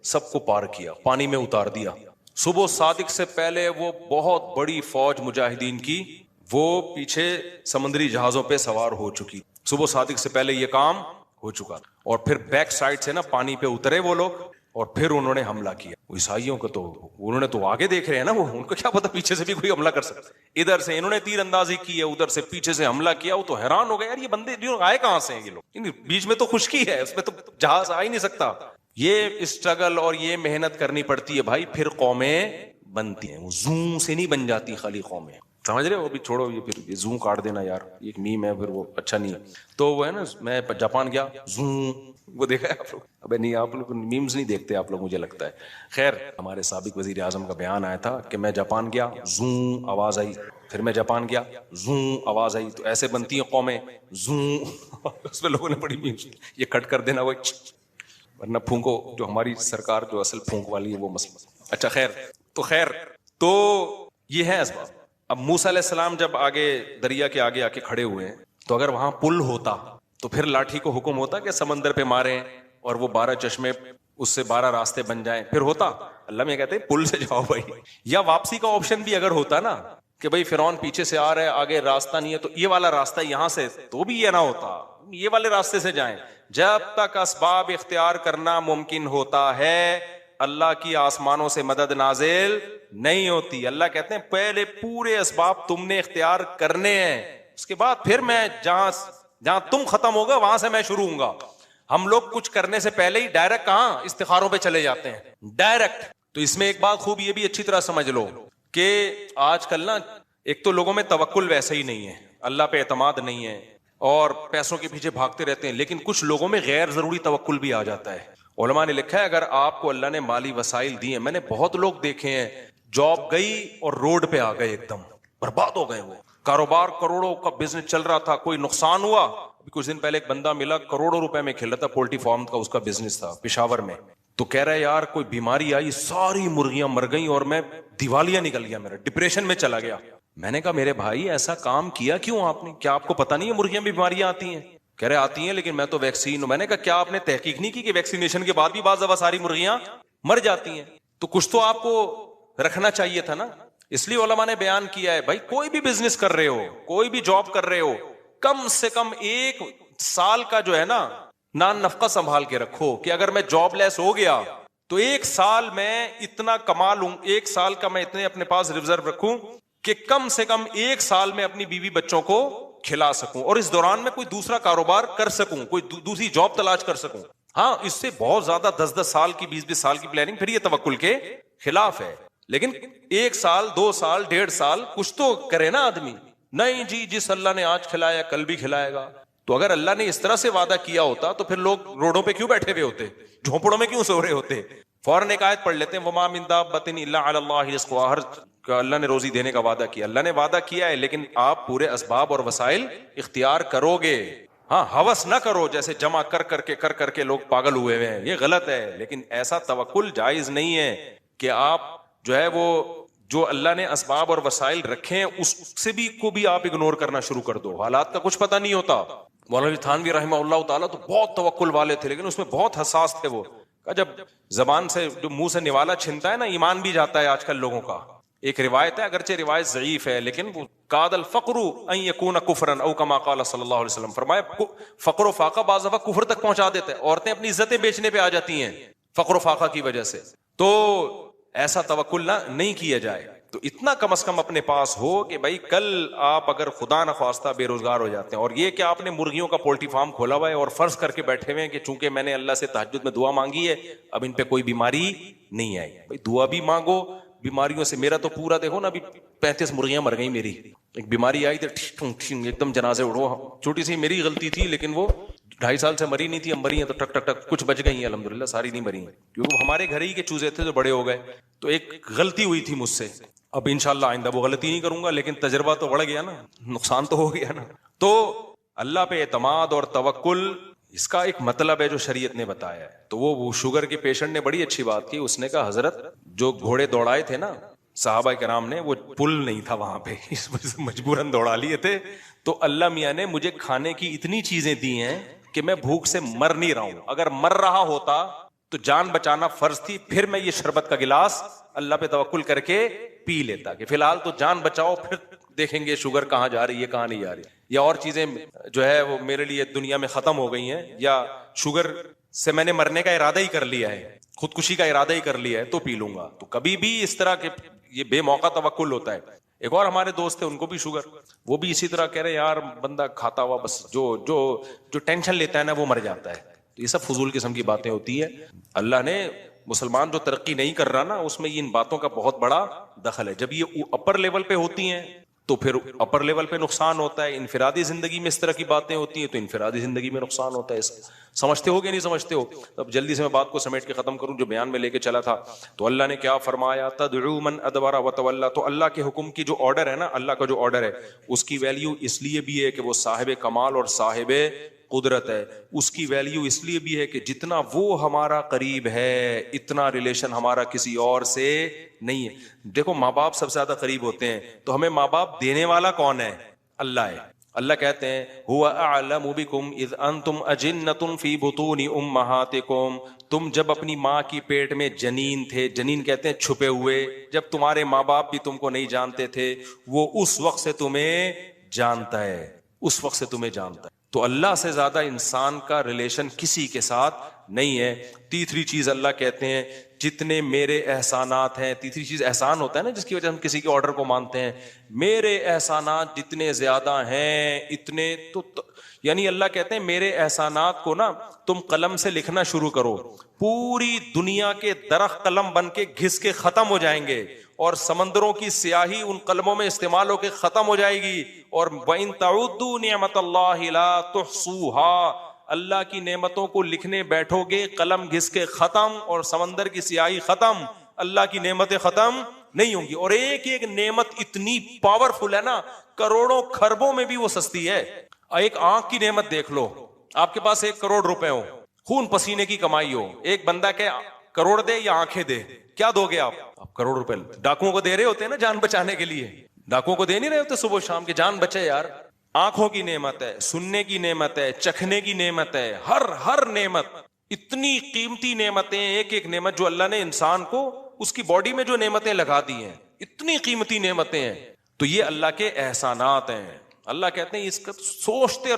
سب کو پار کیا, پانی میں اتار دیا. صبح صادق سے پہلے وہ بہت بڑی فوج مجاہدین کی, وہ پیچھے سمندری جہازوں پہ سوار ہو چکی. صبح صادق سے پہلے یہ کام ہو چکا. اور پھر بیک سائڈ سے نا پانی پہ اترے وہ لوگ, اور پھر انہوں نے حملہ کیا. عیسائیوں کو تو انہوں نے تو آگے دیکھ رہے ہیں نا, وہ ان کو کیا پتا پیچھے سے بھی کوئی حملہ کر سکتا. ادھر سے انہوں نے تیر اندازی کی ہے, ادھر سے پیچھے سے حملہ کیا. وہ تو حیران ہو گئے, یار یہ بندے آئے کہاں سے ہیں یہ لوگ, بیچ میں تو خشکی ہے, اس میں تو جہاز آ ہی نہیں سکتا. یہ اسٹرگل اور یہ محنت کرنی پڑتی ہے بھائی, پھر قومیں بنتی ہیں. وہ زوں سے نہیں بن جاتی خالی قومیں, سمجھ رہے ہو. ابھی چھوڑو یہ, پھر زوں کاٹ دینا یار, ایک میم ہے, پھر وہ اچھا نہیں ہے. تو وہ ہے نا, میں جاپان گیا, زوں, وہ دیکھا ہے آپ لوگ؟ ابے نہیں, آپ لوگ میمز نہیں دیکھتے آپ لوگ, مجھے لگتا ہے. خیر, ہمارے سابق وزیر اعظم کا بیان آیا تھا کہ میں جاپان گیا, زوں آواز آئی. پھر میں جاپان گیا, زوں آواز آئی. تو ایسے بنتی ہیں قومیں, زوں. اس میں لوگوں نے بڑی میمز, یہ کٹ کر دینا, وہ ورنہ پھونکو, جو ہماری سرکار جو اصل پھونک والی ہے وہ مسئلہ. اچھا خیر, تو یہ ہے اسباب. اب موسیٰ علیہ السلام جب آگے دریا کے آگے آ کے کھڑے ہوئے ہیں, تو اگر وہاں پل ہوتا تو پھر لاٹھی کو حکم ہوتا کہ سمندر پہ ماریں اور وہ 12 چشمے اس سے 12 راستے بن جائیں، پھر ہوتا؟ اللہ میں کہتے ہیں پل سے جاؤ بھائی. یا واپسی کا آپشن بھی اگر ہوتا نا کہ بھائی فرعون پیچھے سے آ رہا ہے، آگے راستہ نہیں ہے، تو یہ والا راستہ یہاں سے، تو بھی یہ نہ ہوتا، یہ والے راستے سے جائیں. جب تک اسباب اختیار کرنا ممکن ہوتا ہے اللہ کی آسمانوں سے مدد نازل نہیں ہوتی. اللہ کہتے ہیں پہلے پورے اسباب تم نے اختیار کرنے ہیں، اس کے بعد پھر میں جہاں تم ختم ہوگا وہاں سے میں شروع ہوں گا. ہم لوگ کچھ کرنے سے پہلے ہی ڈائریکٹ کہاں استخاروں پہ چلے جاتے ہیں ڈائریکٹ. تو اس میں ایک بات خوب یہ بھی اچھی طرح سمجھ لو کہ آج کل نا ایک تو لوگوں میں توکل ویسے ہی نہیں ہے، اللہ پہ اعتماد نہیں ہے اور پیسوں کے پیچھے بھاگتے رہتے ہیں. لیکن کچھ لوگوں میں غیر ضروری توکل بھی آ جاتا ہے. علماء نے لکھا ہے اگر آپ کو اللہ نے مالی وسائل دیے، میں نے بہت لوگ دیکھے ہیں جاب گئی اور روڈ پہ آ گئے، ایک دم برباد ہو گئے. وہ کاروبار کروڑوں کا بزنس چل رہا تھا، کوئی نقصان ہوا. کچھ دن پہلے ایک بندہ ملا کروڑوں روپے میں کھیل رہا تھا، پولٹری فارم کا اس کا بزنس تھا پشاور میں. تو کہہ رہا ہے یار کوئی بیماری آئی، ساری مرغیاں مر گئیں اور میں دیوالیہ نکل گیا، میرا ڈپریشن میں چلا گیا. میں نے کہا میرے بھائی ایسا کام کیا کیوں آپ نے؟ کیا آپ کو پتا نہیں ہے مرغیاں بھی بیماریاں آتی ہیں؟ کہہ رہے آتی ہیں لیکن میں تو ویکسین ہوں. میں نے کہا کیا آپ نے تحقیق نہیں کی کہ ویکسینیشن کے بعد بھی بعض دفعہ ساری مرغیاں مر جاتی ہیں؟ تو کچھ تو آپ کو رکھنا چاہیے تھا نا. اس لیے علماء نے بیان کیا ہے بھائی کوئی بھی بزنس کر رہے ہو، کوئی بھی جاب کر رہے ہو، کم سے کم 1 سال کا جو ہے نا نان نفقہ سنبھال کے رکھو کہ اگر میں جاب لیس ہو گیا تو 1 سال میں اتنا کما لوں، 1 سال کا میں اتنے اپنے پاس ریزرو رکھوں کہ کم سے کم 1 سال میں اپنی بیوی بچوں کو کھلا سکوں اور اس دوران میں کوئی دوسرا کاروبار کر سکوں، کوئی دوسری جاب تلاش کر سکوں. ہاں اس سے بہت زیادہ 10 سال کی 20 سال کی پلاننگ پھر یہ توکل کے خلاف ہے. لیکن 1 سال 2 سال 1.5 سال کچھ تو کرے نا آدمی. نہیں جی جس اللہ نے آج کھلایا کل بھی کھلائے گا. تو اگر اللہ نے اس طرح سے وعدہ کیا ہوتا تو پھر لوگ روڈوں پہ کیوں بیٹھے ہوئے ہوتے، جھونپڑوں میں کیوں سو رہے ہوتے؟ فوراً ایک آیت پڑھ لیتے ہیں وما من دابۃ الا علی اللہ رزقها، ہر اللہ نے روزی دینے کا وعدہ کیا. اللہ نے وعدہ کیا ہے لیکن آپ پورے اسباب اور وسائل اختیار کرو گے. ہاں ہوس نہ کرو جیسے جمع کر کے لوگ پاگل ہوئے ہیں، یہ غلط ہے. لیکن ایسا توکل جائز نہیں ہے کہ آپ جو ہے وہ جو اللہ نے اسباب اور وسائل رکھے ہیں اس سے بھی کو بھی آپ اگنور کرنا شروع کر دو. حالات کا کچھ پتہ نہیں ہوتا. مولانا تھانوی رحمہ اللہ تعالیٰ تو بہت توکل والے تھے لیکن اس میں بہت حساس تھے. وہ جب زبان سے جو منہ سے نوالا چھنتا ہے نا ایمان بھی جاتا ہے آج کل لوگوں کا. ایک روایت ہے اگرچہ روایت ضعیف ہے لیکن قاد الفقر ان یکون کفرا او کما قال صلی اللہ علیہ وسلم، فرمایا فقر و فاقہ بعض دفعہ کفر تک پہنچا دیتا ہے. عورتیں اپنی عزتیں بیچنے پہ آ جاتی ہیں فقر و فاقہ کی وجہ سے. تو ایسا توکل نہ نہیں کیا جائے. تو اتنا کم از کم اپنے پاس ہو کہ بھائی کل آپ اگر خدا نخواستہ بے روزگار ہو جاتے ہیں، اور یہ کہ آپ نے مرغیوں کا پولٹری فارم کھولا ہوا ہے اور فرض کر کے بیٹھے ہوئے ہیں کہ چونکہ میں نے اللہ سے تہجد میں دعا مانگی ہے اب ان پہ کوئی بیماری نہیں آئی. بھائی دعا بھی مانگو بیماریوں سے. میرا تو پورا دیکھو نا ابھی 35 مرغیاں مر گئی میری. ایک بیماری آئی تو ایک دم جنازے اڑو. چھوٹی سی میری غلطی تھی لیکن وہ 2.5 سال سے مری نہیں تھی، اب مری ہیں تو ٹک ٹک ٹک کچھ بچ گئی ہیں الحمدللہ، ساری نہیں مری ہیں کیونکہ وہ ہمارے گھر ہی کے چوزے تھے جو بڑے ہو گئے. تو ایک غلطی ہوئی تھی مجھ سے، اب انشاءاللہ آئندہ وہ غلطی نہیں کروں گا. لیکن تجربہ تو بڑھ گیا نا، نقصان تو ہو گیا نا. تو اللہ پہ اعتماد اور توکل اس کا ایک مطلب ہے جو شریعت نے بتایا ہے. تو وہ شوگر کے پیشنٹ نے بڑی اچھی بات کی. اس نے کہا حضرت جو گھوڑے دوڑائے تھے نا صحابہ کرام نے، وہ پل نہیں تھا وہاں پہ، اس وجہ سے مجبوراً دوڑا لیے تھے. تو اللہ میاں نے مجھے کھانے کی اتنی چیزیں دی ہیں کہ میں بھوک سے مر نہیں رہا ہوں. اگر مر رہا ہوتا تو جان بچانا فرض تھی، پھر میں یہ شربت کا گلاس اللہ پہ توکل کر کے پی لیتا کہ فی الحال تو جان بچاؤ، پھر دیکھیں گے شوگر کہاں جا رہی ہے کہاں نہیں جا رہی ہے، یا اور چیزیں جو ہے وہ میرے لیے دنیا میں ختم ہو گئی ہیں، یا شوگر سے میں نے مرنے کا ارادہ ہی کر لیا ہے، خودکشی کا ارادہ ہی کر لیا ہے تو پی لوں گا. تو کبھی بھی اس طرح کے یہ بے موقع توکل ہوتا ہے. ایک اور ہمارے دوست تھے ان کو بھی شوگر، وہ بھی اسی طرح کہہ رہے یار بندہ کھاتا ہوا بس جو ٹینشن لیتا ہے نا وہ مر جاتا ہے. یہ سب فضول قسم کی باتیں ہوتی ہے. اللہ نے مسلمان جو ترقی نہیں کر رہا نا اس میں ان باتوں کا بہت بڑا دخل ہے. جب یہ اپر لیول پہ ہوتی ہیں تو پھر اپر لیول پہ نقصان ہوتا ہے. انفرادی زندگی میں اس طرح کی باتیں ہوتی ہیں تو انفرادی زندگی میں نقصان ہوتا ہے. سمجھتے ہو کہ نہیں سمجھتے ہو؟ اب جلدی سے میں بات کو سمیٹ کے ختم کروں جو بیان میں لے کے چلا تھا. تو اللہ نے کیا فرمایا؟ تدعو من ادبر وتولى. تو اللہ کے حکم کی جو آرڈر ہے نا، اللہ کا جو آرڈر ہے اس کی ویلیو اس لیے بھی ہے کہ وہ صاحب کمال اور صاحب قدرت ہے. اس کی ویلیو اس لیے بھی ہے کہ جتنا وہ ہمارا قریب ہے اتنا ریلیشن ہمارا کسی اور سے نہیں ہے. دیکھو ماں باپ سب سے زیادہ قریب ہوتے ہیں تو ہمیں ماں باپ دینے والا کون ہے؟ اللہ ہے. اللہ کہتے ہیں هو اعلم بكم اذ انتم اجنة في بطون امهاتكم، تم جب اپنی ماں کی پیٹ میں جنین تھے، جنین کہتے ہیں چھپے ہوئے، جب تمہارے ماں باپ بھی تم کو نہیں جانتے تھے، وہ اس وقت سے تمہیں جانتا ہے، اس وقت سے تمہیں جانتا ہے۔ تو اللہ سے زیادہ انسان کا ریلیشن کسی کے ساتھ نہیں ہے۔ تیسری چیز اللہ کہتے ہیں جتنے میرے احسانات ہیں، تیسری چیز احسان ہوتا ہے نا جس کی وجہ سے ہم کسی کے آرڈر کو مانتے ہیں، میرے احسانات جتنے زیادہ ہیں اتنے تو یعنی اللہ کہتے ہیں میرے احسانات کو نا تم قلم سے لکھنا شروع کرو، پوری دنیا کے درخت قلم بن کے گھس کے ختم ہو جائیں گے، اور سمندروں کی سیاہی ان قلموں میں استعمال ہو کے ختم ہو جائے گی، اور وَإِن تَعُدُّوا نِعْمَةَ اللَّهِ لَا تُحْصُوهَا، اللہ کی نعمتوں کو لکھنے بیٹھو گے قلم گھس کے ختم اور سمندر کی سیاہی ختم، اللہ کی نعمتیں ختم نہیں ہوں گی۔ اور ایک ایک نعمت اتنی پاورفل ہے نا، کروڑوں خربوں میں بھی وہ سستی ہے۔ ایک آنکھ کی نعمت دیکھ لو، آپ کے پاس 1 کروڑ روپے ہو، خون پسینے کی کمائی ہو، ایک بندہ کہ کروڑ دے یا آنکھیں دے، کیا دو گے آپ کروڑ روپے ڈاکوؤں کو دے رہے ہوتے ہیں نا جان بچانے کے لیے، ڈاکوؤں کو دے نہیں رہے ہوتے صبح شام کے جان بچے یار۔ آنکھوں کی نعمت ہے، سننے کی نعمت ہے، چکھنے کی نعمت ہے، ہر نعمت، اتنی قیمتی نعمتیں، ایک ایک نعمت جو اللہ نے انسان کو اس کی باڈی میں جو نعمتیں لگا دی ہیں، اتنی قیمتی نعمتیں ہیں، تو یہ اللہ کے احسانات ہیں۔ اللہ کہتے ہیں اس کا سوچتے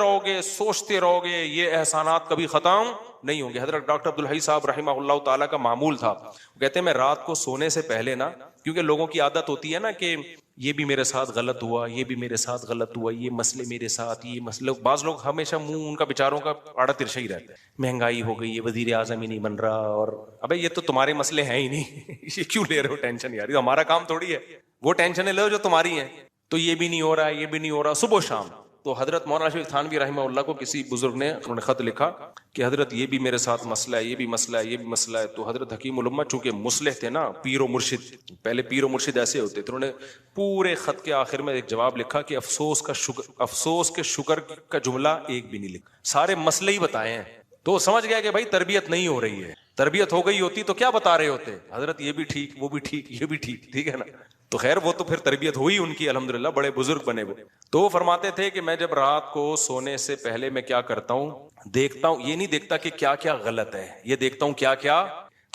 رہو گے یہ احسانات کبھی ختم نہیں ہوں گے۔ حضرت ڈاکٹر عبدالحی صاحب رحمہ اللہ تعالیٰ کا معمول تھا، وہ کہتے ہیں میں رات کو سونے سے پہلے نا، کیونکہ لوگوں کی عادت ہوتی ہے نا کہ یہ بھی میرے ساتھ غلط ہوا، یہ بھی میرے ساتھ غلط ہوا، یہ مسئلے میرے ساتھ، یہ مسئلے، بعض لوگ ہمیشہ منہ ان کا بیچاروں کا آڑا ترچھا ہی رہتا ہے، مہنگائی ہو گئی، یہ وزیر اعظم ہی نہیں بن رہا، اور ابے یہ تو تمہارے مسئلے ہیں ہی نہیں یہ کیوں لے رہے ہو ٹینشن یار، یہ ہمارا کام تھوڑی ہے، وہ ٹینشنیں لو جو تمہاری ہیں، تو یہ بھی نہیں ہو رہا، یہ بھی نہیں ہو رہا، صبح و شام۔ تو حضرت مولانا شفیع تھانوی رحمہ اللہ کو کسی بزرگ نے انہوں نے خط لکھا کہ حضرت یہ بھی میرے ساتھ مسئلہ ہے، یہ بھی مسئلہ ہے، یہ بھی مسئلہ ہے۔ تو حضرت حکیم الامہ چونکہ مصلح تھے نا، پیر و مرشد، پہلے پیر و مرشد ایسے ہوتے تھے، انہوں نے پورے خط کے آخر میں ایک جواب لکھا کہ افسوس کے شکر کا جملہ ایک بھی نہیں لکھا، سارے مسئلے ہی بتائے ہیں۔ تو سمجھ گیا کہ بھائی تربیت نہیں ہو رہی ہے، تربیت ہو گئی ہوتی تو کیا بتا رہے ہوتے، حضرت یہ بھی ٹھیک، وہ بھی ٹھیک، یہ بھی ٹھیک، ٹھیک ہے نا، تو خیر وہ تو پھر تربیت ہوئی ان کی، الحمدللہ بڑے بزرگ بنے وہ۔ تو وہ فرماتے تھے کہ میں جب رات کو سونے سے پہلے میں کیا کرتا ہوں، دیکھتا ہوں، یہ نہیں دیکھتا کہ کیا کیا غلط ہے، یہ دیکھتا ہوں کیا کیا،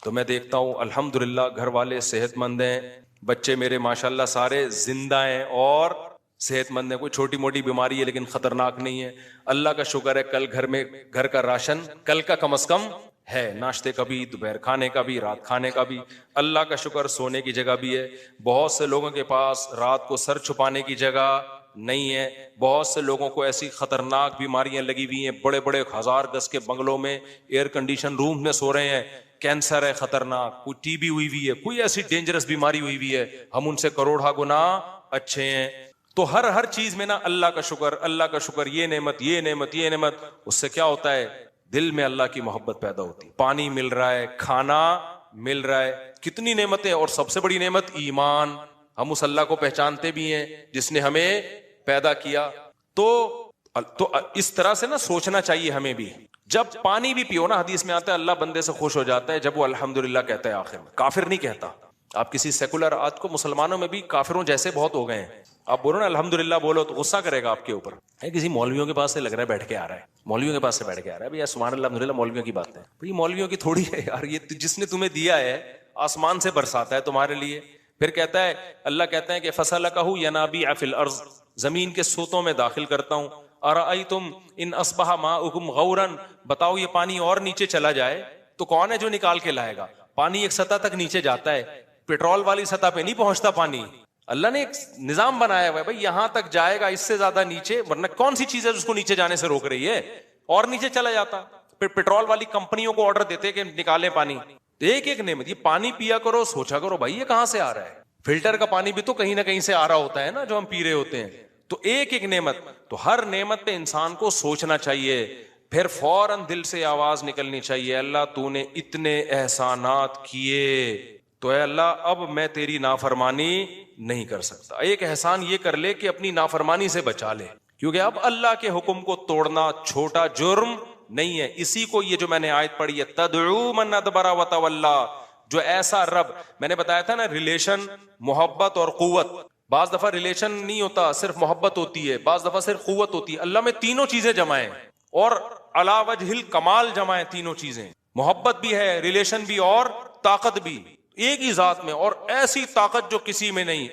تو میں دیکھتا ہوں الحمدللہ گھر والے صحت مند ہیں، بچے میرے ماشاءاللہ سارے زندہ ہیں اور صحت مند ہے، کوئی چھوٹی موٹی بیماری ہے لیکن خطرناک نہیں ہے، اللہ کا شکر ہے، کل گھر میں گھر کا راشن کل کا کم از کم ہے، ناشتے کا بھی، دوپہر کھانے کا بھی، رات کھانے کا بھی، اللہ کا شکر، سونے کی جگہ بھی ہے۔ بہت سے لوگوں کے پاس رات کو سر چھپانے کی جگہ نہیں ہے، بہت سے لوگوں کو ایسی خطرناک بیماریاں لگی ہوئی ہیں، بڑے بڑے 1000 گز کے بنگلوں میں ایئر کنڈیشن روم میں سو رہے ہیں، کینسر ہے خطرناک، کوئی ٹی بی ہوئی ہوئی ہے، کوئی ایسی ڈینجرس بیماری ہوئی ہوئی ہے، ہم ان سے کروڑا گنا اچھے ہیں۔ تو ہر چیز میں نا اللہ کا شکر، اللہ کا شکر، یہ نعمت، یہ نعمت، یہ نعمت، اس سے کیا ہوتا ہے، دل میں اللہ کی محبت پیدا ہوتی، پانی مل رہا ہے، کھانا مل رہا ہے، کتنی نعمتیں، اور سب سے بڑی نعمت ایمان، ہم اس اللہ کو پہچانتے بھی ہیں جس نے ہمیں پیدا کیا۔ تو اس طرح سے نا سوچنا چاہیے ہمیں بھی، جب پانی بھی پیو نا، حدیث میں آتا ہے اللہ بندے سے خوش ہو جاتا ہے جب وہ الحمدللہ کہتا ہے آخر میں، کافر نہیں کہتا۔ آپ کسی سیکولر، آج کو مسلمانوں میں بھی کافروں جیسے بہت ہو گئے ہیں، آپ بولو نا الحمدللہ بولو تو غصہ کرے گا آپ کے اوپر، کسی مولویوں کے پاس سے لگ رہا ہے بیٹھ کے آ رہا ہے، مولویوں کے پاس سے بیٹھ کے آ رہا ہے، بھئی سبحان اللہ الحمدللہ مولویوں کی بات ہے، بھئی مولویوں کی تھوڑی ہے یار، یہ جس نے تمہیں دیا ہے آسمان سے برساتا ہے تمہارے لیے۔ پھر کہتا ہے، اللہ کہتا ہے کہ فَسَلَكَهُ يَنَابِيعَ فِي الْأَرْضِ، زمین کے سوتوں میں داخل کرتا ہوں۔ أَرَأَيْتُمْ إِنْ أَصْبَحَ مَاؤُكُمْ غَوْرًا، بتاؤ یہ پانی اور نیچے چلا جائے تو کون ہے جو نکال کے لائے گا؟ پانی ایک سطح تک نیچے جاتا ہے، پیٹرول والی سطح پہ نہیں پہنچتا پانی، اللہ نے ایک نظام بنایا ہوا ہے، بھائی یہاں تک جائے گا، اس سے زیادہ نیچے، ورنہ کون سی چیز ہے جس کو نیچے جانے سے روک رہی ہے، اور نیچے چلا جاتا۔ پھر پیٹرول والی کمپنیوں کو آرڈر دیتے کہ نکالیں پانی، ایک ایک نعمت، یہ پانی پیا کرو، سوچا کرو بھائی یہ کہاں سے آ رہا ہے، فلٹر کا پانی بھی تو کہیں نہ کہیں سے آ رہا ہوتا ہے نا جو ہم پی رہے ہوتے ہیں، تو ایک ایک نعمت، تو ہر نعمت پہ انسان کو سوچنا چاہیے، پھر فوراً دل سے آواز نکلنی چاہیے، اللہ تو نے اتنے احسانات کیے تو اے اللہ اب میں تیری نافرمانی نہیں کر سکتا۔ ایک احسان یہ کر لے کہ اپنی نافرمانی سے بچا لے، کیونکہ اب اللہ کے حکم کو توڑنا چھوٹا جرم نہیں ہے۔ اسی کو یہ جو میں نے آیت پڑھی ہے، تدعو من ادبر وتولی، جو ایسا رب، میں نے بتایا تھا نا ریلیشن، محبت اور قوت، بعض دفعہ ریلیشن نہیں ہوتا، صرف محبت ہوتی ہے، بعض دفعہ صرف قوت ہوتی ہے. اللہ میں تینوں چیزیں جمع ہیں اور علی وجہ الکمال جمع ہیں تینوں چیزیں. محبت بھی ہے، ریلیشن بھی، اور طاقت بھی ایک ہی ذات میں. اور ایسی طاقت جو کسی میں نہیں،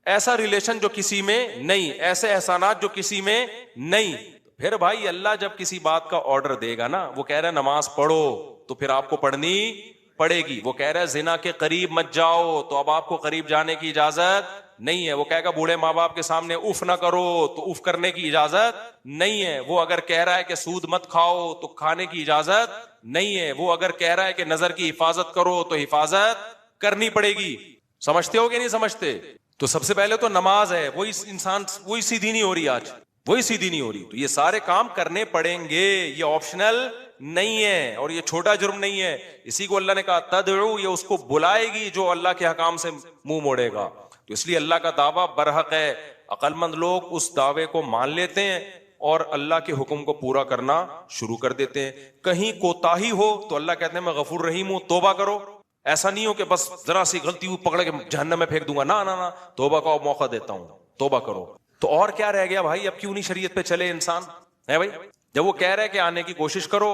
ایسا ریلیشن جو کسی میں نہیں، ایسے احسانات جو کسی میں نہیں. پھر بھائی اللہ جب کسی بات کا آرڈر دے گا نا، وہ کہہ رہا ہے نماز پڑھو تو پھر آپ کو پڑھنی پڑے گی. وہ کہہ رہا ہے زنا کے قریب مت جاؤ تو اب آپ کو قریب جانے کی اجازت نہیں ہے. وہ کہے گا بوڑھے ماں باپ کے سامنے اف نہ کرو تو اف کرنے کی اجازت نہیں ہے. وہ اگر کہہ رہا ہے کہ سود مت کھاؤ تو کھانے کی اجازت نہیں ہے. وہ اگر کہہ رہا ہے کہ نظر کی حفاظت کرو تو حفاظت کرنی پڑے گی. سمجھتے ہو کہ نہیں سمجھتے؟ تو سب سے پہلے تو نماز ہے، وہی انسان وہی سیدھی نہیں ہو رہی، آج وہی سیدھی نہیں ہو رہی. تو یہ سارے کام کرنے پڑیں گے، یہ آپشنل نہیں ہے اور یہ چھوٹا جرم نہیں ہے. اسی کو اللہ نے کہا تدعو، یہ اس کو بلائے گی جو اللہ کے حکام سے منہ موڑے گا. تو اس لیے اللہ کا دعویٰ برحق ہے. عقل مند لوگ اس دعوے کو مان لیتے ہیں اور اللہ کے حکم کو پورا کرنا شروع کر دیتے ہیں. کہیں کوتاہی ہو تو اللہ کہتے ہیں میں غفور رحیم ہوں، توبہ کرو. ایسا نہیں ہو کہ بس ذرا سی غلطی ہوئی پکڑ کے جہنم میں پھینک دوں گا، نہ نہ نہ، توبہ کا موقع دیتا ہوں، توبہ کرو. تو اور کیا رہ گیا بھائی؟ اب کیوں نہیں شریعت پہ چلے انسان ہے بھائی؟ جب وہ کہہ رہے کہ آنے کی کوشش کرو،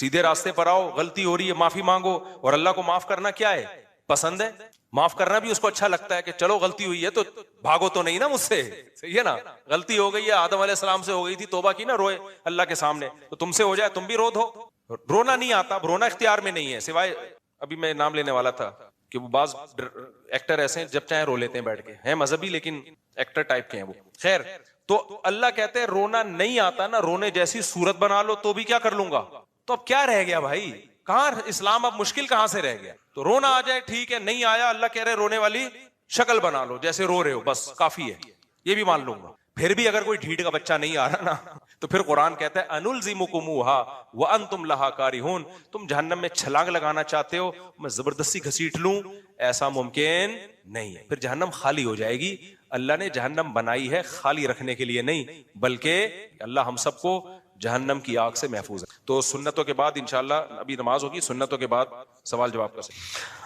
سیدھے راستے پر آؤ، غلطی ہو رہی ہے معافی مانگو. اور اللہ کو معاف کرنا کیا ہے؟ پسند ہے. معاف کرنا بھی اس کو اچھا لگتا ہے کہ چلو غلطی ہوئی ہے تو بھاگو تو نہیں نا مجھ سے، صحیح ہے نا؟ غلطی ہو گئی ہے، آدم علیہ السلام سے ہو گئی تھی، توبہ کی نا، روئے اللہ کے سامنے، تو تم سے ہو جائے تم بھی رو دو. رونا نہیں آتا، رونا اختیار میں نہیں ہے، سوائے ابھی میں نام لینے والا تھا کہ وہ بعض ایکٹر ایسے ہیں جب چاہے رو لیتے ہیں بیٹھ کے، ہیں مذہبی لیکن ایکٹر ٹائپ کے ہیں وہ. خیر، تو اللہ کہتے ہیں رونا نہیں آتا نا، رونے جیسی صورت بنا لو تو بھی کیا کر لوں گا. تو اب کیا رہ گیا بھائی؟ کہاں اسلام اب مشکل کہاں سے رہ گیا؟ تو رونا آ جائے ٹھیک ہے، نہیں آیا اللہ کہہ رہے رونے والی شکل بنا لو جیسے رو رہے ہو، بس کافی ہے، یہ بھی مان لوں گا. پھر بھی اگر کوئی ڈھیٹ کا بچہ نہیں آ رہا نا تو پھر قرآن کہتا ہے انلزمکموہا وانتم لہا کارہون، تم جہنم میں چھلانگ لگانا چاہتے ہو، میں زبردستی گھسیٹ لوں، ایسا ممکن نہیں ہے. پھر جہنم خالی ہو جائے گی. اللہ نے جہنم بنائی ہے خالی رکھنے کے لیے نہیں، بلکہ اللہ ہم سب کو جہنم کی آگ سے محفوظ ہے. تو سنتوں کے بعد انشاءاللہ ابھی نماز ہوگی، سنتوں کے بعد سوال جواب کر سکتے.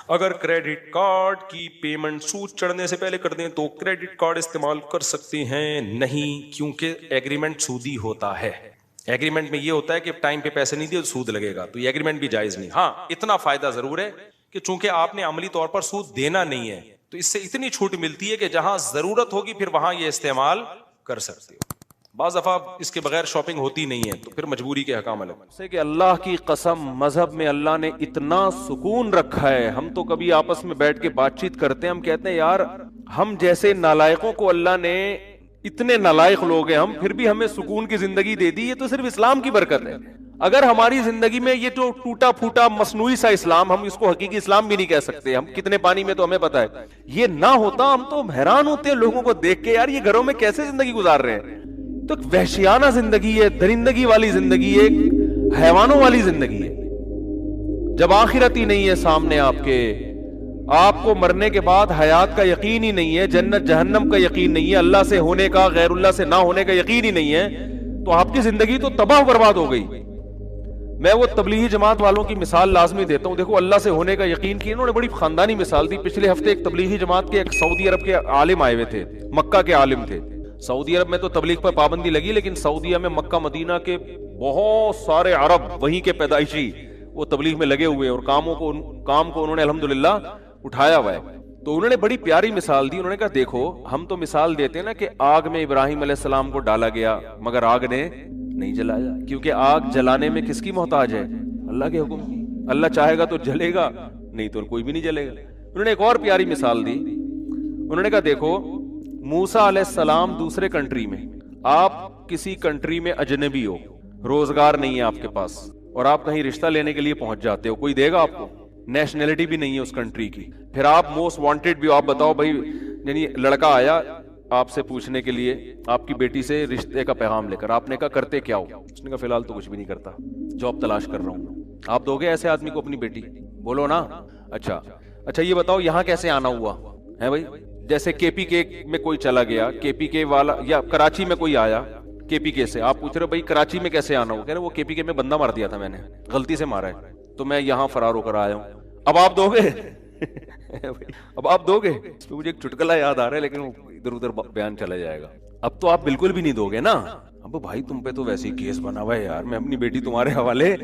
اگر کریڈٹ کارڈ کی پیمنٹ سود چڑھنے سے پہلے کر دیں تو کریڈٹ کارڈ استعمال کر سکتے ہیں؟ نہیں، کیونکہ ایگریمنٹ سودی ہوتا ہے. ایگریمنٹ میں یہ ہوتا ہے کہ ٹائم پہ پیسے نہیں دیے تو سود لگے گا، تو یہ ایگریمنٹ بھی جائز نہیں. ہاں اتنا فائدہ ضرور ہے کہ چونکہ آپ نے عملی طور پر سود دینا نہیں ہے تو اس سے اتنی چھوٹ ملتی ہے کہ جہاں ضرورت ہوگی پھر وہاں یہ استعمال کر سکتے ہو. بعض دفعہ اس کے بغیر شاپنگ ہوتی نہیں ہے تو پھر مجبوری کے حکام الگ سے. کہ اللہ کی قسم مذہب میں اللہ نے اتنا سکون رکھا ہے. ہم تو کبھی آپس میں بیٹھ کے بات چیت کرتے ہیں، ہم کہتے ہیں یار ہم جیسے نالائقوں کو اللہ نے، اتنے نالائق لوگ ہیں ہم، پھر بھی ہمیں سکون کی زندگی دے دی. یہ تو صرف اسلام کی برکت ہے. اگر ہماری زندگی میں یہ جو ٹوٹا پھوٹا مصنوعی سا اسلام، ہم اس کو حقیقی اسلام بھی نہیں کہہ سکتے، ہم کتنے پانی میں تو ہمیں پتا ہے، یہ نہ ہوتا ہم تو حیران ہوتے ہیں لوگوں کو دیکھ کے، یار یہ گھروں میں کیسے زندگی گزار رہے ہیں. تو وحشیانہ زندگی ہے، درندگی والی زندگی ہے، حیوانوں والی زندگی ہے. جب آخرت ہی نہیں ہے سامنے آپ کے، آپ کو مرنے کے بعد حیات کا یقین ہی نہیں ہے، جنت جہنم کا یقین نہیں ہے، اللہ سے ہونے کا غیر اللہ سے نہ ہونے کا یقین ہی نہیں ہے، تو آپ کی زندگی تو تباہ و برباد ہو گئی. میں وہ تبلیغی جماعت والوں کی مثال لازمی دیتا ہوں. دیکھو اللہ سے ہونے کا یقین کی انہوں نے بڑی خاندانی مثال دی. پچھلے ہفتے ایک تبلیغی جماعت کے ایک سعودی عرب کے عالم آئے ہوئے تھے، مکہ کے عالم تھے. سعودی عرب میں تو تبلیغ پر پابندی لگی، لیکن سعودیہ میں مکہ مدینہ کے بہت سارے عرب وہیں کے پیدائشی وہ تبلیغ میں لگے ہوئے اور کام کو انہوں نے الحمدللہ اٹھایا ہوا ہے. تو انہوں نے بڑی پیاری مثال دی. انہوں نے کہا دیکھو ہم تو مثال دیتے ہیں نا کہ آگ میں ابراہیم علیہ السلام کو ڈالا گیا مگر آگ نے نہیں جلایا، کیونکہ آگ جلانے میں کس کی محتاج ہے؟ اللہ کے حکم کی. اللہ چاہے گا تو جلے گا، نہیں تو کوئی بھی نہیں جلے گا. انہوں نے ایک اور پیاری مثال دی. انہوں نے کہا دیکھو موسیٰ علیہ السلام دوسرے کنٹری میں، آپ کسی کنٹری میں اجنبی ہو، روزگار نہیں ہے آپ کے پاس، اور آپ کہیں رشتہ لینے کے لیے پہنچ جاتے ہو، کوئی دے گا آپ کو؟ نیشنلٹی بھی نہیں ہے اس کنٹری کی. پھر آپ موسٹ وانٹیڈ بھی ہو، آپ بتاؤ بھائی، یعنی لڑکا آیا آپ سے پوچھنے کے لیے آپ کی بیٹی سے رشتے کا پیغام لے کر، آپ نے کہا کرتے کیا ہو؟ اس نے کہا فی الحال تو کچھ بھی نہیں کرتا، جاب تلاش کر رہا ہوں. آپ دو گے ایسے آدمی کو اپنی بیٹی؟ بولو نا. اچھا یہ بتاؤ یہاں کیسے آنا ہوا ہے بھائی؟ جیسے کے پی کے میں کوئی چلا گیا، کے پی کے والا، یا کراچی میں کوئی آیا کے پی کے سے، آپ پوچھ رہے ہو بھائی کراچی میں کیسے آنا ہوا؟ کہہ رہے وہ کے پی کے میں بندہ مار دیا تھا میں نے، غلطی سے مارا ہے تو میں یہاں فرار ہو کر آیا ہوں. اب آپ دو گے؟ اب آپ دو گے؟ اس پہ مجھے ایک چٹکلا یاد آ رہا ہے لیکن وہ ادھر ادھر بیان چلا جائے گا. اب تو آپ بالکل بھی نہیں دو گے نا. اب بھائی تم پہ تو ویسے ہی کیس بنا ہوا ہے یار, میں اپنی بیٹی تمہارے حوالے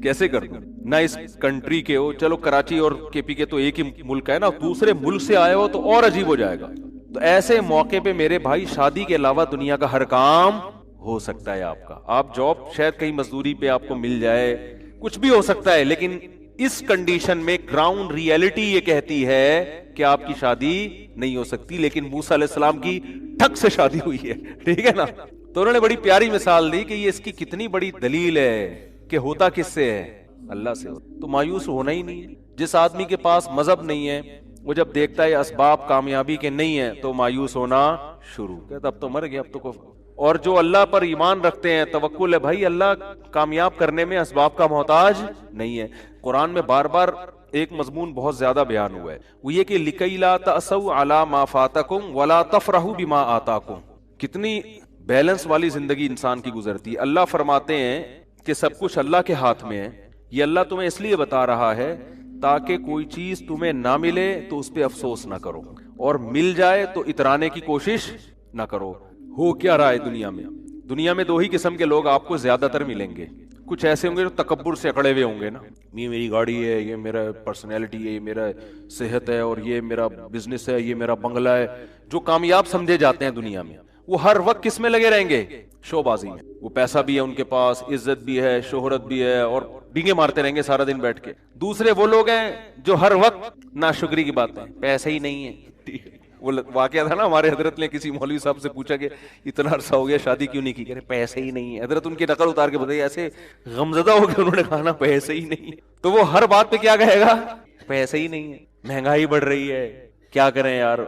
کیسے کر دوں؟ نہ اس کنٹری کے ہو, چلو کراچی اور کے پی کے تو ایک ہی ملک ہے نا, دوسرے ملک سے آئے ہو تو اور عجیب ہو جائے گا. تو ایسے موقع پہ میرے بھائی شادی کے علاوہ دنیا کا ہر کام ہو سکتا ہے آپ کا. آپ جاب شاید کہیں مزدوری پہ آپ کو مل جائے, کچھ بھی ہو سکتا ہے, لیکن اس کنڈیشن میں گراؤنڈ ریئلٹی یہ کہتی ہے کہ آپ کی شادی نہیں ہو سکتی. لیکن موسیٰ علیہ السلام کی ٹھک سے شادی ہوئی ہے, ٹھیک ہے نا. تو انہوں نے بڑی پیاری مثال دی کہ یہ اس کی کتنی بڑی دلیل ہے کہ ہوتا کس سے ہے, اللہ سے. تو مایوس ہونا ہی نہیں ہے. جس آدمی کے پاس مذہب نہیں ہے وہ جب دیکھتا ہے اسباب کامیابی کے نہیں ہے تو مایوس ہونا شروع, کہتا اب تو مر گیا, اب تو. اور جو اللہ پر ایمان رکھتے ہیں, توکل ہے بھائی, اللہ کامیاب کرنے میں اسباب کا محتاج نہیں ہے. قرآن میں بار بار ایک مضمون بہت زیادہ بیان ہوا ہے, وہ یہ کہ لِكَيْ لَا تَأْسَوْا عَلَى مَا فَاتَكُمْ وَلَا تَفْرَحُوا بِمَا آتَاكُمْ. کتنی بیلنس والی زندگی انسان کی گزرتی ہے. اللہ فرماتے ہیں کہ سب کچھ اللہ کے ہاتھ میں ہے. یہ اللہ تمہیں اس لیے بتا رہا ہے تاکہ کوئی چیز تمہیں نہ ملے تو اس پہ افسوس نہ کرو, اور مل جائے تو اترانے کی کوشش نہ کرو. ہو کیا رہا ہے دنیا میں؟ دنیا میں دو ہی قسم کے لوگ آپ کو زیادہ تر ملیں گے. کچھ ایسے ہوں گے جو تکبر سے اکڑے ہوئے ہوں گے نا, یہ میری گاڑی ہے, یہ میرا پرسنالٹی ہے, یہ میرا صحت ہے, اور یہ میرا بزنس ہے, یہ میرا بنگلہ ہے. جو کامیاب سمجھے جاتے ہیں دنیا میں, وہ ہر وقت کس میں لگے رہیں گے؟ شو بازی میں. وہ پیسہ بھی ہے ان کے پاس, عزت بھی ہے, شہرت بھی ہے, اور ڈینگے مارتے رہیں گے سارا دن بیٹھ کے. دوسرے وہ لوگ ہیں جو ہر وقت ناشکری کی بات ہے, پیسے ہی نہیں ہے. وہ واقعہ تھا نا, ہمارے حضرت نے کسی مولوی صاحب سے پوچھا کہ اتنا عرصہ ہو گیا شادی کیوں نہیں کی, کہہ رہے پیسے ہی نہیں ہے. حضرت ان کی نقل اتار کے بتائیے, ایسے غمزدہ ہو کے انہوں نے کہا نا پیسے ہی نہیں. تو وہ ہر بات پہ کیا کہے گا؟ پیسے ہی نہیں ہے, مہنگائی بڑھ رہی ہے, کیا کریں یار.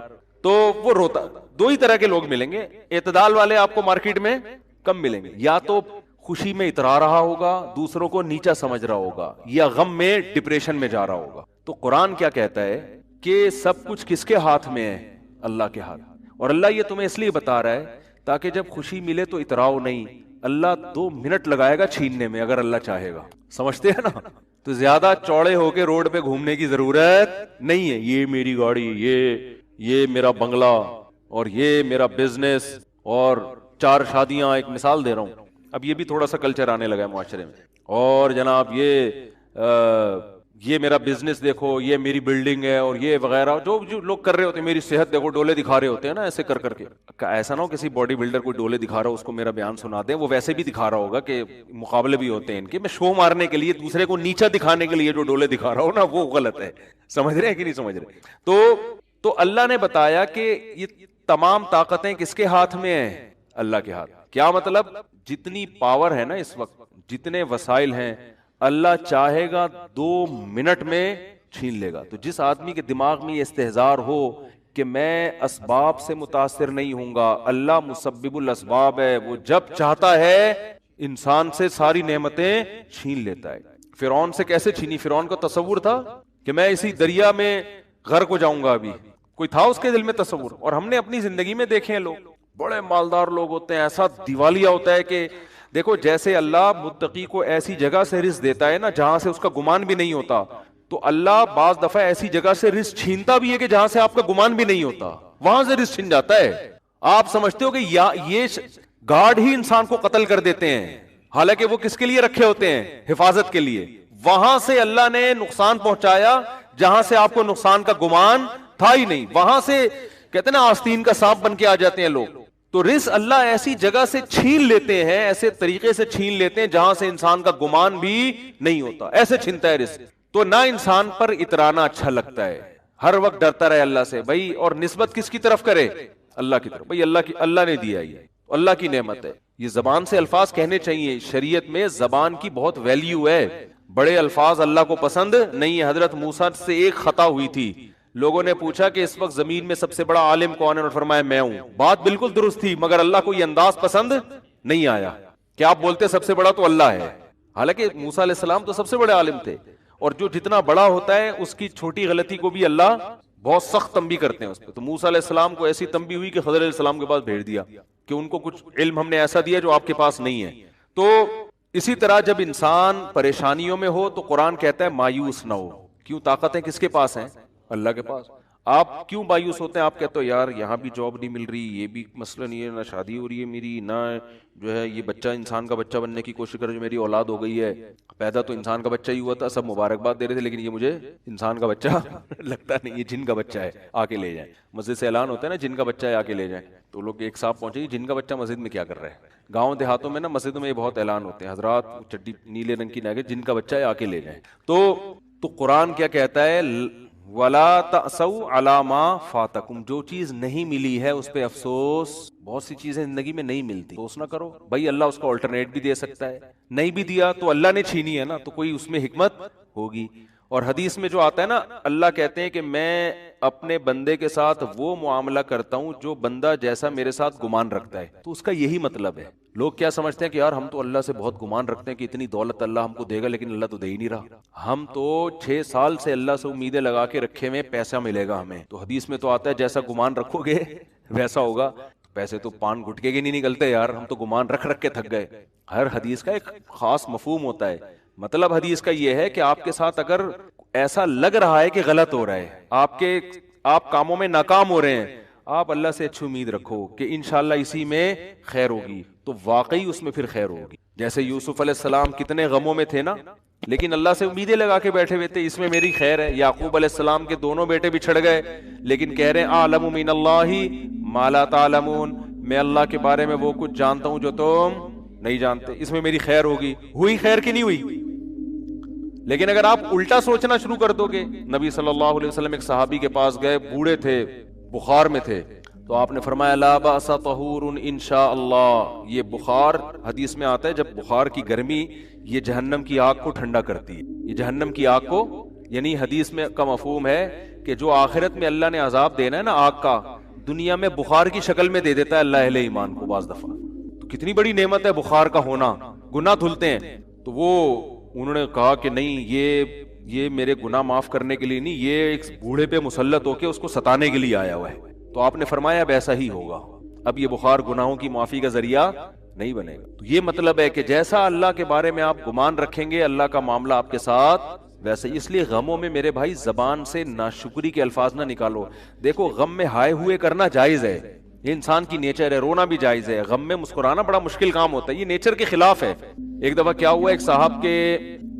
تو وہ روتا. دو ہی طرح کے لوگ ملیں گے. اعتدال والے آپ کو مارکیٹ میں کم ملیں گے, یا تو خوشی میں اترا رہا ہوگا, دوسروں کو نیچا سمجھ رہا ہوگا, یا غم میں ڈپریشن میں جا رہا ہوگا. تو قرآن کیا کہتا ہے کہ سب کچھ کس کے ہاتھ میں ہے؟ اللہ کے ہاتھ. اور اللہ یہ تمہیں اس لیے بتا رہا ہے تاکہ جب خوشی ملے تو اتراؤ نہیں. اللہ 2 منٹ لگائے گا چھیننے میں اگر اللہ چاہے گا, سمجھتے ہیں نا. تو زیادہ چوڑے ہو کے روڈ پہ گھومنے کی ضرورت نہیں ہے. یہ میری گاڑی, یہ میرا بنگلہ, اور یہ میرا بزنس, اور 4 شادیاں. ایک مثال دے رہا ہوں, اب یہ بھی تھوڑا سا کلچر آنے لگا ہے معاشرے میں. اور جناب یہ میرا بزنس دیکھو, یہ میری بلڈنگ ہے, اور یہ وغیرہ جو لوگ کر رہے ہوتے ہیں. میری صحت دیکھو, ڈولے دکھا رہے ہوتے ہیں نا ایسے کر کر کے. ایسا نہ ہو کسی باڈی بلڈر کو ڈولے دکھا رہا ہو اس کو میرا بیان سنا دیں, وہ ویسے بھی دکھا رہا ہوگا کہ مقابلے بھی ہوتے ہیں ان کے. میں شو مارنے کے لیے, دوسرے کو نیچا دکھانے کے لیے جو ڈولے دکھا رہا ہو نا, وہ غلط ہے. سمجھ رہے ہیں کہ نہیں سمجھ رہے؟ تو اللہ نے بتایا کہ یہ تمام طاقتیں کس کے ہاتھ میں ہیں؟ اللہ کے ہاتھ. کیا مطلب؟ جتنی پاور ہے نا اس وقت, جتنے وسائل ہیں, اللہ چاہے گا 2 منٹ میں چھین لے گا. تو جس آدمی کے دماغ میں یہ استحضار ہو کہ میں اسباب سے متاثر نہیں ہوں گا, اللہ مسبب الاسباب ہے, وہ جب چاہتا ہے انسان سے ساری نعمتیں چھین لیتا ہے. فرعون سے کیسے چھینی؟ فرعون کا تصور تھا کہ میں اسی دریا میں غرق ہو جاؤں گا. ابھی کوئی تھا اس کے دل میں تصور؟ اور ہم نے اپنی زندگی میں دیکھے ہیں لوگ, بڑے مالدار لوگ ہوتے ہیں, ایسا دیوالیہ ہوتا ہے کہ دیکھو جیسے اللہ متقی کو ایسی جگہ سے رزق دیتا ہے نا جہاں سے اس کا گمان بھی نہیں ہوتا, تو اللہ بعض دفعہ ایسی جگہ سے رزق چھینتا بھی ہے کہ جہاں سے آپ کا گمان بھی نہیں ہوتا, وہاں سے رزق چھین جاتا ہے. آپ سمجھتے ہو کہ یہ گارڈ ہی انسان کو قتل کر دیتے ہیں, حالانکہ وہ کس کے لیے رکھے ہوتے ہیں؟ حفاظت کے لیے. وہاں سے اللہ نے نقصان پہنچایا جہاں سے آپ کو نقصان کا گمان تھا ہی نہیں. وہاں سے کہتے ہیں نا آستین کا سانپ بن کے آ جاتے ہیں لوگ. تو رزق اللہ ایسی جگہ سے چھین لیتے ہیں, ایسے طریقے سے چھین لیتے ہیں جہاں سے انسان کا گمان بھی نہیں ہوتا, ایسے چھینتا ہے رزق. تو نہ انسان پر اترانا اچھا لگتا ہے, ہر وقت ڈرتا رہے اللہ سے بھائی. اور نسبت کس کی طرف کرے؟ اللہ کی طرف. بھائی اللہ نے دیا, یہ اللہ کی نعمت ہے. یہ زبان سے الفاظ کہنے چاہیے. شریعت میں زبان کی بہت ویلیو ہے. بڑے الفاظ اللہ کو پسند نہیں ہے. حضرت موسیٰ سے ایک خطا ہوئی تھی, لوگوں نے پوچھا کہ اس وقت زمین میں سب سے بڑا عالم کون ہے, اور فرمایا میں ہوں. بات بالکل درست تھی, مگر اللہ کو یہ انداز پسند نہیں آیا کہ آپ بولتے سب سے بڑا تو اللہ ہے, حالانکہ موسیٰ علیہ السلام تو سب سے بڑے عالم تھے. اور جو جتنا بڑا ہوتا ہے اس کی چھوٹی غلطی کو بھی اللہ بہت سخت تنبیہ کرتے ہیں اس پہ. تو موسیٰ علیہ السلام کو ایسی تنبیہ ہوئی کہ خضر علیہ السلام کے پاس بھیج دیا کہ ان کو کچھ علم ہم نے ایسا دیا جو آپ کے پاس نہیں ہے. تو اسی طرح جب انسان پریشانیوں میں ہو تو قرآن کہتا ہے مایوس نہ ہو. کیوں؟ طاقتیں کس کے پاس ہیں؟ اللہ کے پاس. آپ کیوں مایوس ہوتے ہیں؟ آپ کہتے ہو یار یہاں بھی جاب نہیں مل رہی, یہ بھی مسئلہ نہیں ہے, نہ شادی ہو رہی ہے میری, نہ جو ہے یہ بچہ انسان کا بچہ بننے کی کوشش کر, جو میری اولاد ہو گئی ہے, پیدا تو انسان کا بچہ ہی ہوا تھا, سب مبارکباد دے رہے تھے, لیکن یہ مجھے انسان کا بچہ لگتا نہیں, یہ جن کا بچہ ہے, آ کے لے جائیں. مسجد سے اعلان ہوتا ہے نا جن کا بچہ ہے آ کے لے جائیں, تو لوگ ایک صاحب پہنچے جن کا بچہ مسجد میں کیا کر رہا ہے. گاؤں دیہاتوں میں نا مسجدوں میں یہ بہت اعلان ہوتے ہیں, حضرات چڈی نیلے رنگ کی نہ جن کا بچہ ہے آ کے لے جائیں. تو قرآن کیا کہتا ہے, وَلَا تَأْسَوْا عَلَىٰ مَا فَاتَكُمْ, جو چیز نہیں ملی ہے اس پہ افسوس. بہت سی چیزیں زندگی میں نہیں ملتی, افسوس نہ کرو بھائی, اللہ اس کا آلٹرنیٹ بھی دے سکتا ہے, نہیں بھی دیا تو اللہ نے چھینی ہے نا, تو کوئی اس میں حکمت ہوگی. اور حدیث میں جو آتا ہے نا, اللہ کہتے ہیں کہ میں اپنے بندے کے ساتھ وہ معاملہ کرتا ہوں جو بندہ جیسا میرے ساتھ گمان رکھتا ہے. تو اس کا یہی مطلب ہے. لوگ کیا سمجھتے ہیں کہ یار ہم تو اللہ سے بہت گمان رکھتے ہیں کہ اتنی دولت اللہ ہم کو دے گا, لیکن اللہ تو دے ہی نہیں رہا. ہم تو 6 سال سے اللہ سے امیدیں لگا کے رکھے ہوئے, پیسہ ملے گا ہمیں. تو حدیث میں تو آتا ہے جیسا گمان رکھو گے ویسا ہوگا. پیسے تو پان گٹکے کے نہیں نکلتے یار, ہم تو گمان رکھ رکھ کے تھک گئے. ہر حدیث کا ایک خاص مفہوم ہوتا ہے. مطلب حدیث کا یہ ہے کہ آپ کے ساتھ اگر ایسا لگ رہا ہے کہ غلط ہو رہا ہے, آپ کاموں میں ناکام ہو رہے ہیں, آپ اللہ سے اچھی امید رکھو کہ انشاءاللہ اسی میں خیر ہوگی, تو واقعی اس میں پھر خیر ہوگی. جیسے یوسف علیہ السلام کتنے غموں میں تھے نا, لیکن اللہ سے امیدیں لگا کے بیٹھے ہوئے تھے, اس میں میری خیر ہے. یعقوب علیہ السلام کے دونوں بیٹے بچھڑ گئے, لیکن کہہ رہے ہیں اعلم من اللہ ما لا تعلمون, میں اللہ کے بارے میں وہ کچھ جانتا ہوں جو تم نہیں جانتے, اس میں میری خیر ہوگی. ہوئی خیر کی نہیں ہوئی؟ لیکن اگر آپ الٹا سوچنا شروع کر دو گے, نبی صلی اللہ علیہ وسلم ایک صحابی کے پاس گئے, بوڑھے تھے, بخار میں تھے, تو آپ نے فرمایا لا باس طہور انشاءاللہ. یہ بخار حدیث میں آتا ہے جب بخار کی گرمی یہ جہنم کی آگ کو ٹھنڈا کرتی ہے. یہ جہنم کی آگ کو, یعنی حدیث میں کا مفہوم ہے کہ جو آخرت میں اللہ نے عذاب دینا ہے نا آگ کا, دنیا میں بخار کی شکل میں دے دیتا ہے اللہ اہل ایمان کو بعض دفعہ. تو کتنی بڑی نعمت ہے بخار کا ہونا. گناہ دھلتے ہیں, تو وہ انہوں نے کہا کہ نہیں, یہ میرے گناہ معاف کرنے کے لیے نہیں, یہ ایک بوڑھے پہ مسلط ہو کے اس کو ستانے کے لیے آیا ہوا ہے. تو آپ نے فرمایا اب ایسا ہی ہوگا, اب یہ بخار گناہوں کی معافی کا ذریعہ نہیں بنے گا. تو یہ مطلب ہے کہ جیسا اللہ کے بارے میں آپ گمان رکھیں گے اللہ کا معاملہ آپ کے ساتھ ویسے. اس لیے غموں میں میرے بھائی زبان سے ناشکری کے الفاظ نہ نکالو. دیکھو غم میں ہائے ہوئے کرنا جائز ہے, یہ انسان کی نیچر ہے, رونا بھی جائز ہے. غم میں مسکرانا بڑا مشکل کام ہوتا ہے, یہ نیچر کے خلاف ہے. ایک دفعہ کیا ہوا, ایک صاحب کے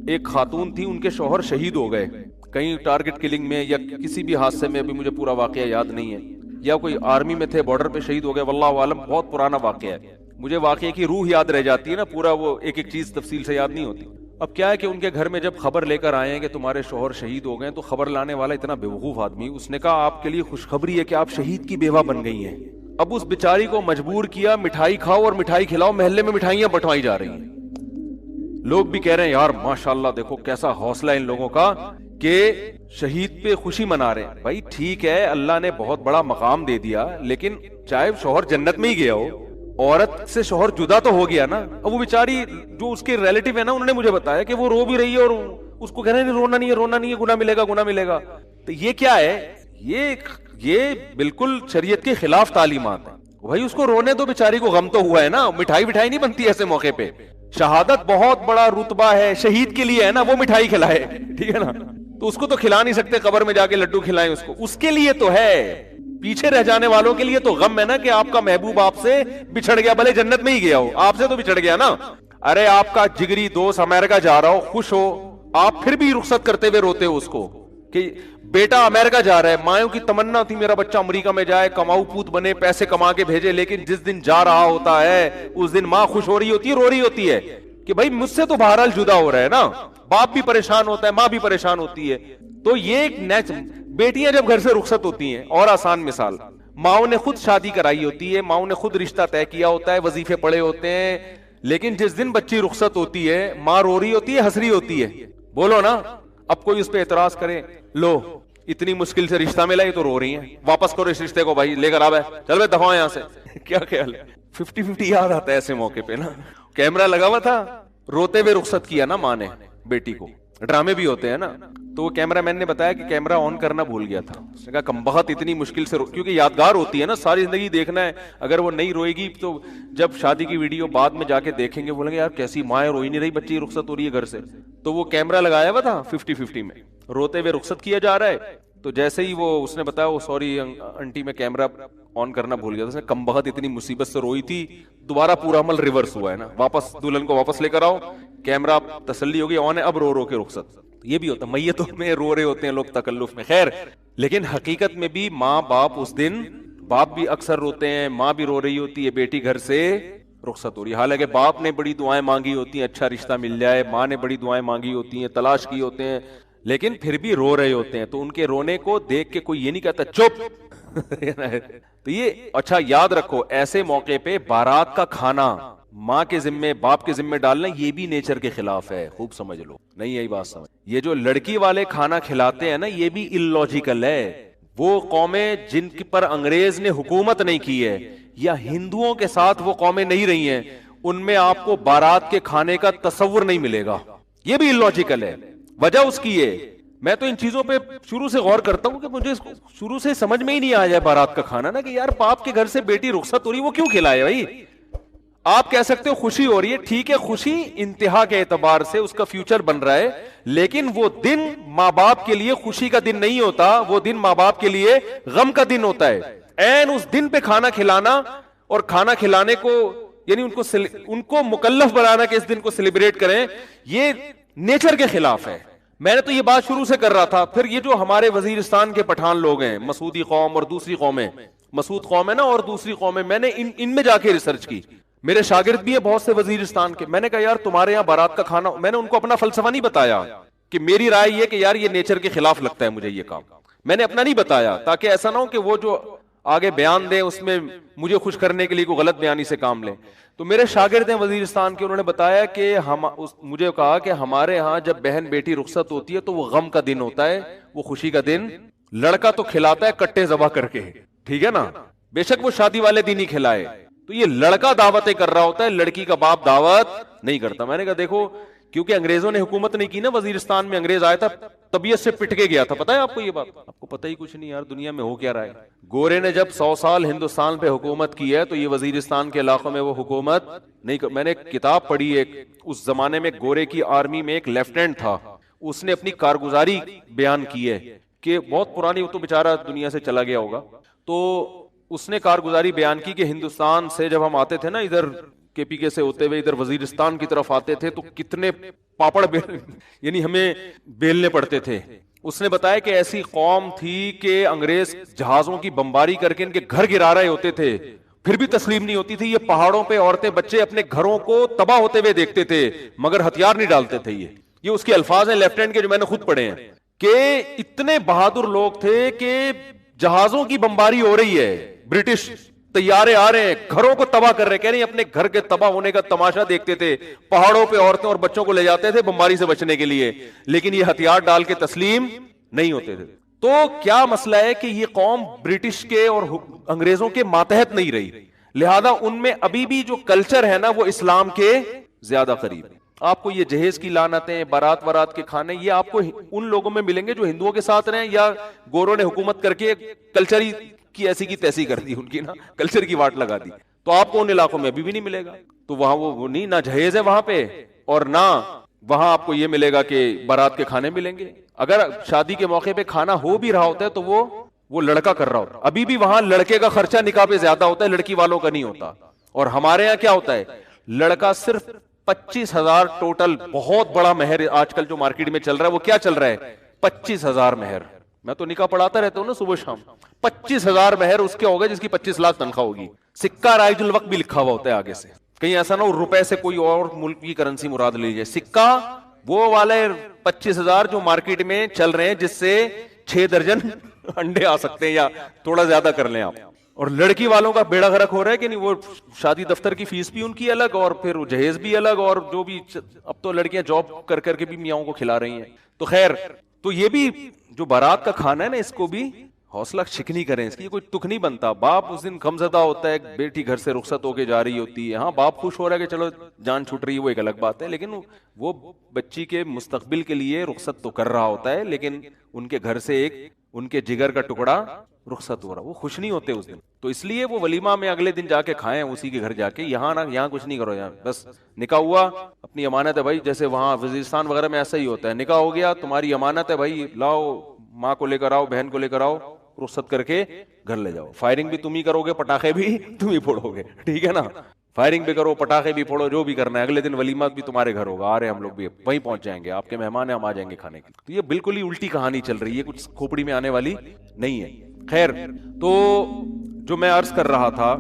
ایک خاتون تھی, ان کے شوہر شہید ہو گئے کہیں ٹارگٹ کلنگ میں یا کسی بھی حادثے میں, ابھی مجھے پورا واقعہ یاد نہیں ہے, یا کوئی آرمی میں تھے بارڈر پہ شہید ہو گئے, واللہ عالم, بہت پرانا واقعہ ہے. مجھے واقعے کی روح یاد رہ جاتی ہے نا, پورا وہ ایک ایک چیز تفصیل سے یاد نہیں ہوتی. اب کیا ہے کہ ان کے گھر میں جب خبر لے کر آئے ہیں کہ تمہارے شوہر شہید ہو گئے, تو خبر لانے والا اتنا بیوقوف آدمی, اس نے کہا آپ کے لیے خوشخبری ہے کہ آپ شہید کی بیوہ بن گئی ہیں. اب اس بیچاری کو مجبور کیا مٹھائی کھاؤ اور مٹھائی کھلاؤ, محلے میں مٹھائیاں بٹوائی جا رہی ہیں. لوگ بھی کہہ رہے ہیں یار ماشاءاللہ دیکھو کیسا حوصلہ ان لوگوں کا کہ شہید پہ خوشی منا رہے ہیں. بھائی ٹھیک ہے, اللہ نے بہت بڑا مقام دے دیا, لیکن چاہے شوہر جنت میں ہی گیا ہو, عورت سے شوہر جدا تو ہو گیا نا. اب وہ بیچاری جو اس کے ریلیٹیو ہے نا, انہوں نے مجھے بتایا کہ وہ رو بھی رہی ہے اور اس کو کہہ رہے ہیں رونا نہیں ہے, رونا نہیں ہے, گناہ ملے گا, گناہ ملے گا. تو یہ کیا ہے, یہ بالکل شریعت کے خلاف تعلیمات ہیں. بھائی اس کو رونے دو, بیچاری کو غم تو ہوا ہے نا. مٹھائی وٹھائی نہیں بنتی ایسے موقع پہ. شہادت بہت بڑا رتبہ ہے, شہید کے لیے ہے نا, وہ مٹھائی کھلائے, ٹھیک ہے نا. تو اس کو تو کھلا نہیں سکتے, قبر میں جا کے لڈو کھلائیں اس کو, اس کے لیے تو ہے. پیچھے رہ جانے والوں کے لیے تو غم ہے نا کہ آپ کا محبوب آپ سے بچھڑ گیا, بھلے جنت میں ہی گیا ہو, آپ سے تو بچھڑ گیا نا. ارے آپ کا جگری دوست امریکہ جا رہا ہو, خوش ہو, آپ پھر بھی رخصت کرتے ہوئے روتے ہو اس کو کہ بیٹا امریکہ جا رہا ہے. مائوں کی تمنا تھی میرا بچہ امریکہ میں جائے, کماؤ پوت بنے, پیسے کما کے بھیجے, لیکن جس دن جا رہا ہوتا ہے اس دن ماں خوش ہو رہی ہوتی ہے, رو رہی ہوتی ہے کہ بھائی مجھ سے تو بہرحال جدا ہو رہا ہے نا. باپ بھی پریشان ہوتا ہے, ماں بھی پریشان ہوتی ہے. تو یہ ایک بیٹیاں جب گھر سے رخصت ہوتی ہیں, اور آسان مثال, ماؤں نے خود شادی کرائی ہوتی ہے, ماؤں نے خود رشتہ طے کیا ہوتا ہے, وظیفے پڑے ہوتے ہیں, لیکن جس دن بچی رخصت ہوتی ہے ماں رو رہی ہوتی ہے, ہنس رہی ہوتی ہے. بولو نا, اب کوئی اس پہ اعتراض کرے, لو اتنی مشکل سے رشتہ ملا, یہ تو رو رہی ہیں, واپس کرو اس رشتے کو بھائی, لے کر آوے, چل بھائی دفعہ یہاں سے. کیا خیال ہے؟ 50-50 یاد آتا ہے ایسے موقع پہ نا. کیمرہ لگا ہوا تھا, روتے ہوئے رخصت کیا نا ماں نے بیٹی کو. ڈرامے بھی ہوتے ہیں نا, تو وہ کیمرہ مین نے بتایا کہ کیمرہ آن کرنا بھول گیا تھا. اس نے کہا کمبخت اتنی مشکل سے کیونکہ یادگار ہوتی ہے نا, ساری زندگی دیکھنا ہے. اگر وہ نہیں روئے گی تو جب شادی کی ویڈیو بعد میں جا کے دیکھیں گے, بولیں گے یار کیسی ماں ہے, روئی نہیں رہی, بچی رخصت ہو رہی ہے گھر سے. تو وہ کیمرہ لگایا ہوا تھا 50-50 میں, روتے ہوئے رخصت کیا جا رہا ہے, تو جیسے ہی وہ اس نے بتایا وہ سوری آنٹی میں کیمرہ آن کرنا بھول گیا تھا, اس نے کم بخت اتنی مصیبت سے روئی تھی, دوبارہ پورا عمل ریورس ہوا ہے نا, واپس دلہن کو واپس لے کر آؤ, کیمرہ تسلی ہوگی آن ہے, اب رو رو کے رخصت. یہ بھی ہوتا ہے, میتوں میں رو رہے ہوتے ہیں لوگ تکلف میں. خیر, لیکن حقیقت میں بھی ماں باپ اس دن, باپ بھی اکثر روتے ہیں, ماں بھی رو رہی ہوتی ہے, بیٹی گھر سے رخصت ہو رہی ہے. حالانکہ باپ نے بڑی دعائیں مانگی ہوتی ہیں اچھا رشتہ مل جائے, ماں نے بڑی دعائیں مانگی ہوتی ہیں, تلاش کی ہوتے ہیں, لیکن پھر بھی رو رہے ہوتے ہیں. تو ان کے رونے کو دیکھ کے کوئی یہ نہیں کہتا چپ. تو یہ اچھا یاد رکھو, ایسے موقع پہ بارات کا کھانا ماں کے ذمے باپ کے ذمے ڈالنا یہ بھی نیچر کے خلاف ہے, خوب سمجھ لو. نہیں یہی بات سمجھ, یہ جو لڑکی والے کھانا کھلاتے ہیں نا یہ بھی illogical ہے. وہ قومیں جن پر انگریز نے حکومت نہیں کی ہے یا ہندوؤں کے ساتھ وہ قومیں نہیں رہی ہیں, ان میں آپ کو بارات کے کھانے کا تصور نہیں ملے گا. یہ بھی illogical ہے. وجہ اس کی ہے, میں تو ان چیزوں پہ شروع سے غور کرتا ہوں کہ مجھے شروع سے سمجھ میں ہی نہیں آیا بارات کا کھانا نا, کہ یار باپ کے گھر سے بیٹی رخصت ہو رہی, وہ کیوں کھلائے بھائی. آپ کہہ سکتے ہو خوشی ہو رہی ہے, ٹھیک ہے, خوشی انتہا کے اعتبار سے اس کا فیوچر بن رہا ہے, لیکن وہ دن ماں باپ کے لیے خوشی کا دن نہیں ہوتا, وہ دن ماں باپ کے لیے غم کا دن ہوتا ہے. این اس دن پہ کھانا کھلانا اور کھانا کھلانے کو یعنی ان کو مکلف بنانا کہ اس دن کو سیلیبریٹ کریں, یہ نیچر کے خلاف ہے. میں نے تو یہ بات شروع سے کر رہا تھا. پھر یہ جو ہمارے وزیرستان کے پٹھان لوگ ہیں, مسعودی قوم اور دوسری قومیں, مسعود قوم ہے نا اور دوسری قومیں, میں نے ان میں جا کے ریسرچ کی. میرے شاگرد بھی ہیں بہت سے وزیرستان کے. میں نے کہا یار تمہارے یہاں بارات کا کھانا, میں نے ان کو اپنا فلسفہ نہیں بتایا کہ میری رائے یہ کہ یار یہ نیچر کے خلاف لگتا ہے مجھے یہ کام, میں نے اپنا نہیں بتایا تاکہ ایسا نہ ہو کہ وہ جو آگے بیان دیں اس میں مجھے خوش کرنے کے لیے کوئی غلط بیانی سے کام لیں. تو میرے شاگرد ہیں وزیرستان کے, انہوں نے بتایا کہ مجھے کہا کہ ہمارے ہاں جب بہن بیٹی رخصت ہوتی ہے تو وہ غم کا دن ہوتا ہے, وہ خوشی کا دن. لڑکا تو کھلاتا ہے کٹے ذبح کر کے, ٹھیک ہے نا, بے شک وہ شادی والے دن ہی کھلائے, تو یہ لڑکا دعوتیں کر رہا ہوتا ہے, لڑکی کا باپ دعوت نہیں کرتا. میں نے کہا دیکھو, کیونکہ انگریزوں نے حکومت نہیں کی نا وزیرستان میں, انگریز آیا تھا طبیعت سے پٹ کے گیا تھا. پتا ہے آپ کو یہ بات؟ آپ کو پتہ ہی کچھ نہیں یار, دنیا میں ہو کیا رہا ہے. گورے نے جب 100 سال ہندوستان پہ حکومت کی ہے تو یہ وزیرستان کے علاقوں میں وہ حکومت نہیں میں نے ایک کتاب پڑھی ایک, اس زمانے میں گورے کی آرمی میں ایک لیفٹیننٹ تھا, اس نے اپنی کارگزاری بیان کی ہے کہ بہت پرانی, وہ تو بیچارہ دنیا سے چلا گیا ہوگا, تو اس نے کارگزاری بیان کی کہ ہندوستان سے جب ہم آتے تھے نا ادھر کے پی کے سے ہوتے ہوئے ادھر وزیرستان کی طرف آتے تھے تو کتنے پاپڑ یعنی ہمیں بیلنے پڑتے تھے. اس نے بتایا کہ ایسی قوم تھی کہ انگریز جہازوں کی بمباری کر کے ان کے گھر گرا رہے ہوتے تھے, پھر بھی تسلیم نہیں ہوتی تھی. یہ پہاڑوں پہ عورتیں بچے اپنے گھروں کو تباہ ہوتے ہوئے دیکھتے تھے مگر ہتھیار نہیں ڈالتے تھے. یہ اس کے الفاظ ہیں لیفٹیننٹ کے, جو میں نے خود پڑھے ہیں, کہ اتنے بہادر لوگ تھے کہ جہازوں کی بمباری ہو رہی ہے, برٹش طیارے آ رہے ہیں, گھروں کو تباہ کر رہے, کہہ رہے ہیں اپنے گھر کے تباہ ہونے کا تماشا دیکھتے تھے, پہاڑوں پہ عورتیں اور بچوں کو لے جاتے تھے بمباری سے بچنے کے لیے, لیکن یہ ہتھیار ڈال کے تسلیم نہیں ہوتے تھے. تو کیا مسئلہ ہے کہ یہ قوم برٹش کے اور انگریزوں کے ماتحت نہیں رہی, لہذا ان میں ابھی بھی جو کلچر ہے نا وہ اسلام کے زیادہ قریب ہے. آپ کو یہ جہیز کی لعنتیں, بارات وارات کے کھانے, یہ آپ کو ان لوگوں میں ملیں گے جو ہندوؤں کے ساتھ رہیں یا گوروں نے حکومت کر کے کلچر کی ایسی کی تیسی کر دی, ان کی نا کلچر کی واٹ لگا دی, تو آپ کو ان علاقوں میں ابھی بھی نہیں ملے گا. تو وہاں وہ نہیں, نہ جہیز ہے وہاں پہ اور نہ وہاں آپ کو یہ ملے گا کہ بارات کے کھانے ملیں گے. اگر شادی کے موقع پہ کھانا ہو بھی رہا ہوتا ہے تو وہ لڑکا کر رہا ہوتا ہے. ابھی بھی وہاں لڑکے کا خرچہ نکاح پہ زیادہ ہوتا ہے, لڑکی والوں کا نہیں ہوتا. اور ہمارے یہاں کیا ہوتا ہے, لڑکا صرف 25,000 ٹوٹل, بہت بڑا مہر آج کل جو مارکیٹ میں چل رہا ہے. وہ کیا چل رہا ہے, 25,000 مہر. میں تو نکاح پڑھاتا رہتا ہوں نا صبح شام. 25,000 مہر اس کے ہوگا جس کی 25 لاکھ تنخواہ ہوگی. سکہ رائج الوقت بھی لکھا ہوا ہوتا ہے آگے سے, کہیں ایسا نہ ہو روپے سے کوئی اور ملک کی کرنسی مراد لے لیجیے. سکہ وہ والے 25,000 جو مارکیٹ میں چل رہے ہیں, جس سے 6 درجن انڈے آ سکتے ہیں یا تھوڑا زیادہ کر لیں آپ. اور لڑکی والوں کا بیڑا غرق ہو رہا ہے کہ نہیں, وہ شادی دفتر کی فیس بھی ان کی الگ اور پھر جہیز بھی الگ, اور جو بھی اب تو لڑکیاں جاب کر کر کے بھی میاؤں کو کھلا رہی ہیں. تو خیر, تو یہ بھی جو بارات کا کھانا ہے نا, اس کو بھی حوصلہ شکنی کریں, اس کی کوئی تک نہیں بنتا. باپ اس دن غمزدہ ہوتا ہے, بیٹی گھر سے رخصت ہو کے جا رہی ہوتی ہے. ہاں باپ خوش ہو رہا ہے کہ چلو جان چھوٹ رہی ہے, وہ ایک الگ بات ہے, لیکن وہ بچی کے مستقبل کے لیے رخصت تو کر رہا ہوتا ہے, لیکن ان کے گھر سے ایک ان کے جگر کا ٹکڑا رخصت ہو رہا, وہ خوش نہیں ہوتے اس دن. تو اس لیے وہ ولیمہ میں اگلے دن جا کے کھائیں اسی کے گھر جا کے, یہاں نہ, یہاں کچھ نہیں کرو, یہاں بس نکاح ہوا اپنی امانت ہے بھائی, جیسے وہاں وزیرستان وغیرہ میں ایسا ہی ہوتا ہے, نکاح ہو گیا تمہاری امانت ہے بھائی, لاؤ ماں کو لے کر آؤ, بہن کو لے کر آؤ, رخصت کر کے گھر لے جاؤ. فائرنگ بھی تم ہی کرو گے, پٹاخے بھی تم ہی پھوڑو گے, ٹھیک ہے نا, فائرنگ بھی کرو, پٹاخے بھی پھوڑو, جو بھی کرنا ہے. اگلے دن ولیمہ بھی تمہارے گھر ہوگا, آ رہے ہم لوگ بھی وہیں پہنچ جائیں گے, آپ کے مہمان ہیں, ہم آ جائیں گے کھانے کے. تو یہ بالکل ہی الٹی کہانی چل رہی ہے, کچھ کھوپڑی میں آنے والی نہیں ہے. خیر, تو جو میں عرض کر رہا تھا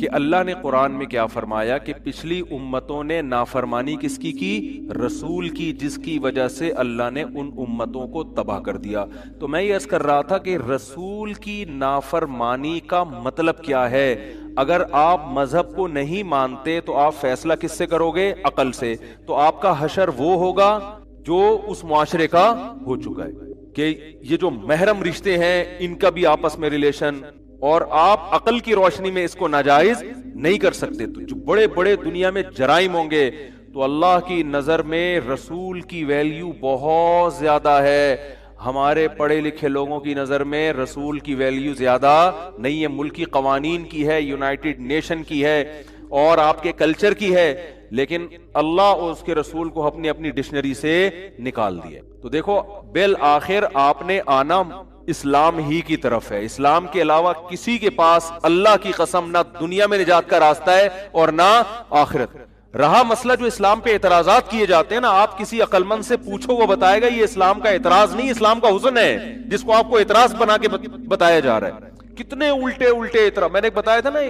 کہ اللہ نے قرآن میں کیا فرمایا کہ پچھلی امتوں نے نافرمانی کس کی رسول کی, جس کی وجہ سے اللہ نے ان امتوں کو تباہ کر دیا. تو میں یہ عرض کر رہا تھا کہ رسول کی نافرمانی کا مطلب کیا ہے. اگر آپ مذہب کو نہیں مانتے تو آپ فیصلہ کس سے کرو گے؟ عقل سے. تو آپ کا حشر وہ ہوگا جو اس معاشرے کا ہو چکا ہے کہ یہ جو محرم رشتے ہیں ان کا بھی آپس میں ریلیشن, اور آپ عقل کی روشنی میں اس کو ناجائز نہیں کر سکتے. تو جو بڑے بڑے دنیا میں جرائم ہوں گے, تو اللہ کی نظر میں رسول کی ویلیو بہت زیادہ ہے. ہمارے پڑھے لکھے لوگوں کی نظر میں رسول کی ویلیو زیادہ نہیں ہے. ملکی قوانین کی ہے, یونائٹڈ نیشن کی ہے, اور آپ کے کلچر کی ہے, لیکن اللہ اور اس کے رسول کو اپنی اپنی ڈکشنری سے نکال دیا. تو دیکھو بالآخر آپ نے آنا اسلام ہی کی طرف ہے. اسلام کے علاوہ کسی کے پاس اللہ کی قسم نہ دنیا میں نجات کا راستہ ہے اور نہ آخرت. رہا مسئلہ جو اسلام پہ اعتراضات کیے جاتے ہیں نا, آپ کسی عقل مند سے پوچھو وہ بتائے گا یہ اسلام کا اعتراض نہیں, اسلام کا حسن ہے, جس کو آپ کو اعتراض بنا کے بتایا جا رہا ہے. کتنے الٹے الٹے اعتراض. میں نے بتایا تھا نا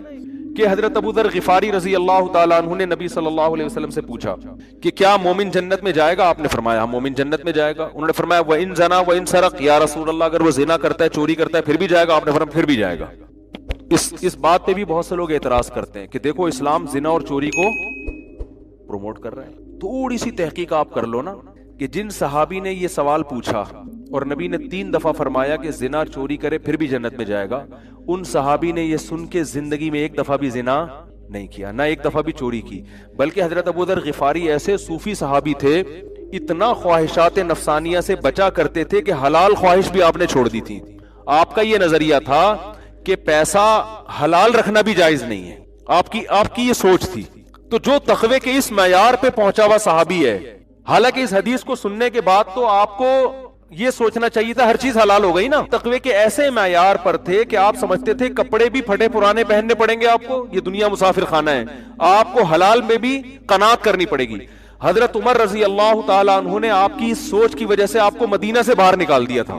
کہ حضرت ابو ذر غفاری رضی اللہ تعالیٰ عنہ نے نبی صلی اللہ علیہ وسلم سے پوچھا کہ کیا مومن جنت میں جائے گا؟ آپ نے فرمایا ہاں مومن جنت میں جائے گا. انہوں نے فرمایا وَإِن زَنَا وَإِن سَرَقَ, یا رسول اللہ اگر وہ زنا کرتا ہے, چوری کرتا ہے, پھر بھی جائے گا؟ آپ نے فرمایا پھر بھی جائے گا. اس بات پہ بھی بہت سے لوگ اعتراض کرتے ہیں کہ دیکھو اسلام زنا اور چوری کو پروموٹ کر رہا ہے. تھوڑی سی تحقیق آپ کر لو نا کہ جن صحابی نے یہ سوال پوچھا اور نبی نے 3 دفعہ فرمایا کہ زنا چوری کرے پھر بھی جنت میں جائے گا, ان صحابی نے یہ سن کے زندگی میں ایک دفعہ بھی زنا نہیں کیا, نہ ایک دفعہ بھی چوری کی. بلکہ حضرت ابو ذر غفاری ایسے صوفی صحابی تھے, اتنا خواہشات نفسانیہ سے بچا کرتے تھے کہ حلال خواہش بھی آپ نے چھوڑ دی تھی. آپ کا یہ نظریہ تھا کہ پیسہ حلال رکھنا بھی جائز نہیں ہے, آپ کی یہ سوچ تھی. تو جو تقوی کے اس معیار پہ پہنچا ہوا صحابی ہے, حالانکہ اس حدیث کو سننے کے بعد تو آپ کو یہ سوچنا چاہیے تھا ہر چیز حلال ہو گئی نا. تقوی کے ایسے معیار پر تھے کہ آپ سمجھتے تھے کپڑے بھی پھٹے پرانے پہننے پڑیں گے آپ کو, یہ دنیا مسافر خانہ ہے, آپ کو حلال میں بھی قناعت کرنی پڑے گی. حضرت عمر رضی اللہ تعالیٰ عنہ نے آپ کی اس سوچ کی وجہ سے آپ کو مدینہ سے باہر نکال دیا تھا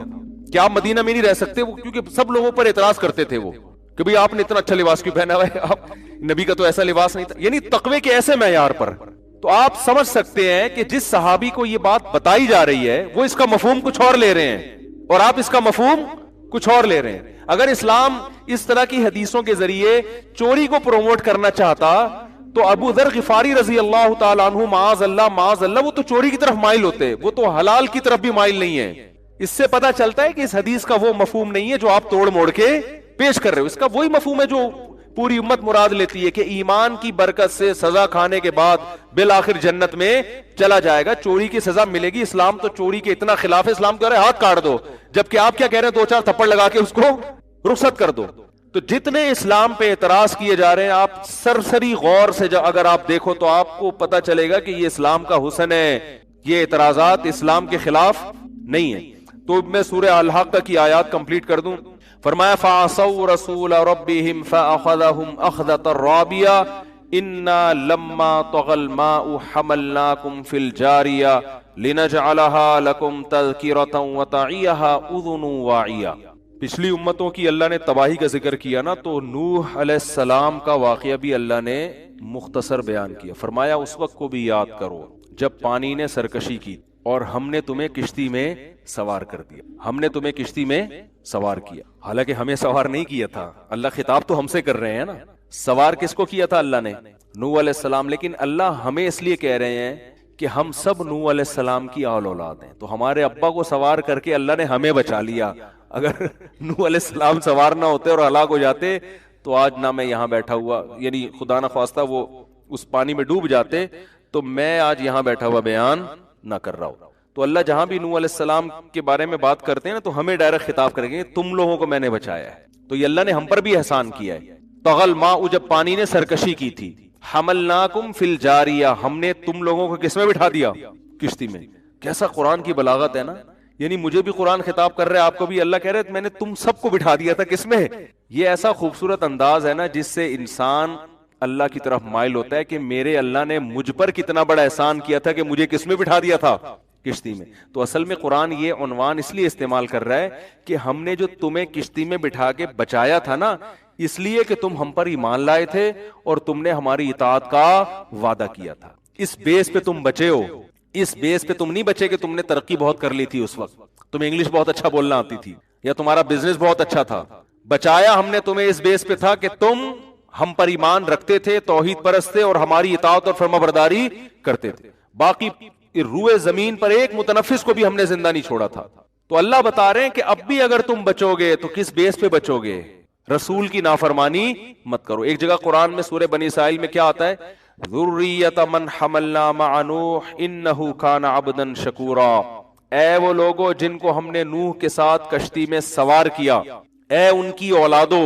کہ آپ مدینہ میں نہیں رہ سکتے, کیونکہ سب لوگوں پر اعتراض کرتے تھے وہ کہ بھئی آپ نے اتنا اچھا لباس کیوں پہنا ہوا ہے, آپ نبی کا تو ایسا لباس نہیں تھا. یعنی تقوی کے ایسے معیار پر. تو آپ سمجھ سکتے ہیں کہ جس صحابی کو یہ بات بتائی جا رہی ہے وہ اس کا مفہوم کچھ اور لے رہے ہیں اور آپ اس کا مفہوم کچھ اور لے رہے ہیں. اگر اسلام اس طرح کی حدیثوں کے ذریعے چوری کو پروموٹ کرنا چاہتا تو ابو ذر غفاری رضی اللہ تعالیٰ عنہ معاذ اللہ وہ تو چوری کی طرف مائل ہوتے, وہ تو حلال کی طرف بھی مائل نہیں ہے. اس سے پتا چلتا ہے کہ اس حدیث کا وہ مفہوم نہیں ہے جو آپ توڑ موڑ کے پیش کر رہے ہو. اس کا وہی مفہوم ہے جو پوری امت مراد لیتی ہے کہ ایمان کی برکت سے سزا کھانے کے بعد بالآخر جنت میں چلا جائے گا, چوری کی سزا ملے گی. اسلام تو چوری کے اتنا خلاف ہے, اسلام کہہ رہے ہاتھ کاٹ دو, جبکہ آپ کیا کہہ رہے ہیں 2-4 تھپڑ لگا کے اس کو رخصت کر دو. تو جتنے اسلام پہ اعتراض کیے جا رہے ہیں, آپ سرسری غور سے اگر آپ دیکھو تو آپ کو پتا چلے گا کہ یہ اسلام کا حسن ہے, یہ اعتراضات اسلام کے خلاف نہیں ہے. تو میں سورہ الحاقہ کی آیات کمپلیٹ کر دوں. فرمایا فَعَصَوْا رَسُولَ رَبِّهِمْ فَأَخَذَهُمْ أَخْذَةً رَّابِيَةً إِنَّا لَمَّا طَغَى الْمَاءُ حَمَلْنَاكُمْ فِي الْجَارِيَةِ لِنَجْعَلَهَا لَكُمْ تَذْكِرَةً وَتَعِيَهَا أُذُنٌ وَاعِيَةٌ. پچھلی امتوں کی اللہ نے تباہی کا ذکر کیا نا, تو نوح علیہ السلام کا واقعہ بھی اللہ نے مختصر بیان کیا. فرمایا اس وقت کو بھی یاد کرو جب پانی نے سرکشی کی اور ہم نے تمہیں کشتی میں سوار کر دیا. ہم نے تمہیں کشتی میں سوار کیا, حالانکہ ہمیں سوار نہیں کیا تھا. اللہ خطاب تو ہم سے کر رہے ہیں نا. سوار کس کو کیا تھا؟ اللہ نے, نوح علیہ السلام. لیکن اللہ ہمیں اس لیے کہہ رہے ہیں کہ ہم سب نوح علیہ السلام کی آل اولاد ہیں. تو ہمارے ابا کو سوار کر کے اللہ نے ہمیں بچا لیا. اگر نوح علیہ السلام سوار نہ ہوتے اور ہلاک ہو جاتے تو آج نہ میں یہاں بیٹھا ہوا, یعنی خدا نہ خواستہ وہ اس پانی میں ڈوب جاتے تو میں آج یہاں بیٹھا ہوا بیان نہ کر رہا ہوں. تو اللہ جہاں بھی نوح علیہ السلام کے بارے میں بات کرتے ہیں نا تو ہمیں ڈائریکٹ خطاب کریں گے تم لوگوں کو میں نے بچایا ہے. تو یہ اللہ نے ہم پر بھی احسان کیا ہے. طغى الماء جب پانی نے سرکشی کی تھی, حملناکم فی الجاریہ ہم نے تم لوگوں کو کس میں بٹھا دیا؟ کشتی میں. کیسا قرآن کی بلاغت ہے نا, یعنی مجھے بھی قرآن خطاب کر رہے, آپ کو بھی اللہ کہہ رہے میں نے تم سب کو بٹھا دیا تھا کس میں. یہ ایسا خوبصورت انداز ہے نا جس سے انسان اللہ کی طرف مائل ہوتا ہے کہ میرے اللہ نے مجھ پر کتنا بڑا احسان کیا تھا کہ مجھے کس میں بٹھا دیا تھا؟ کشتی میں. تو اصل میں قرآن یہ عنوان اس لیے استعمال کر رہا ہے کہ ہم نے جو تمہیں کشتی میں بٹھا کے بچایا تھا نا, اس لیے کہ تم ہم پر ایمان لائے تھے اور تم نے ہماری اطاعت کا وعدہ کیا تھا. اس بیس پہ تم بچے ہو. اس بیس پہ تم نہیں بچے کہ تم نے ترقی بہت کر لی تھی اس وقت, تمہیں انگلش بہت اچھا بولنا آتی تھی یا تمہارا بزنس بہت اچھا تھا. بچایا ہم نے تمہیں اس بیس پہ تھا کہ تم ہم پر ایمان رکھتے تھے, توحید پرست تھے اور ہماری اطاعت اور فرمانبرداری کرتے تھے. باقی روئے زمین پر ایک متنفس کو بھی ہم نے زندہ نہیں چھوڑا تھا. تو اللہ بتا رہے ہیں کہ اب بھی اگر تم بچو گے تو کس بیس پہ بچو گے؟ رسول کی نافرمانی مت کرو. ایک جگہ قرآن میں سورہ بنی اسرائیل میں کیا آتا ہے؟ ذریۃ من حملنا مع نوح انہ کان عبدا شکورا. اے وہ لوگوں جن کو ہم نے نوح کے ساتھ کشتی میں سوار کیا, اے ان کی اولادو,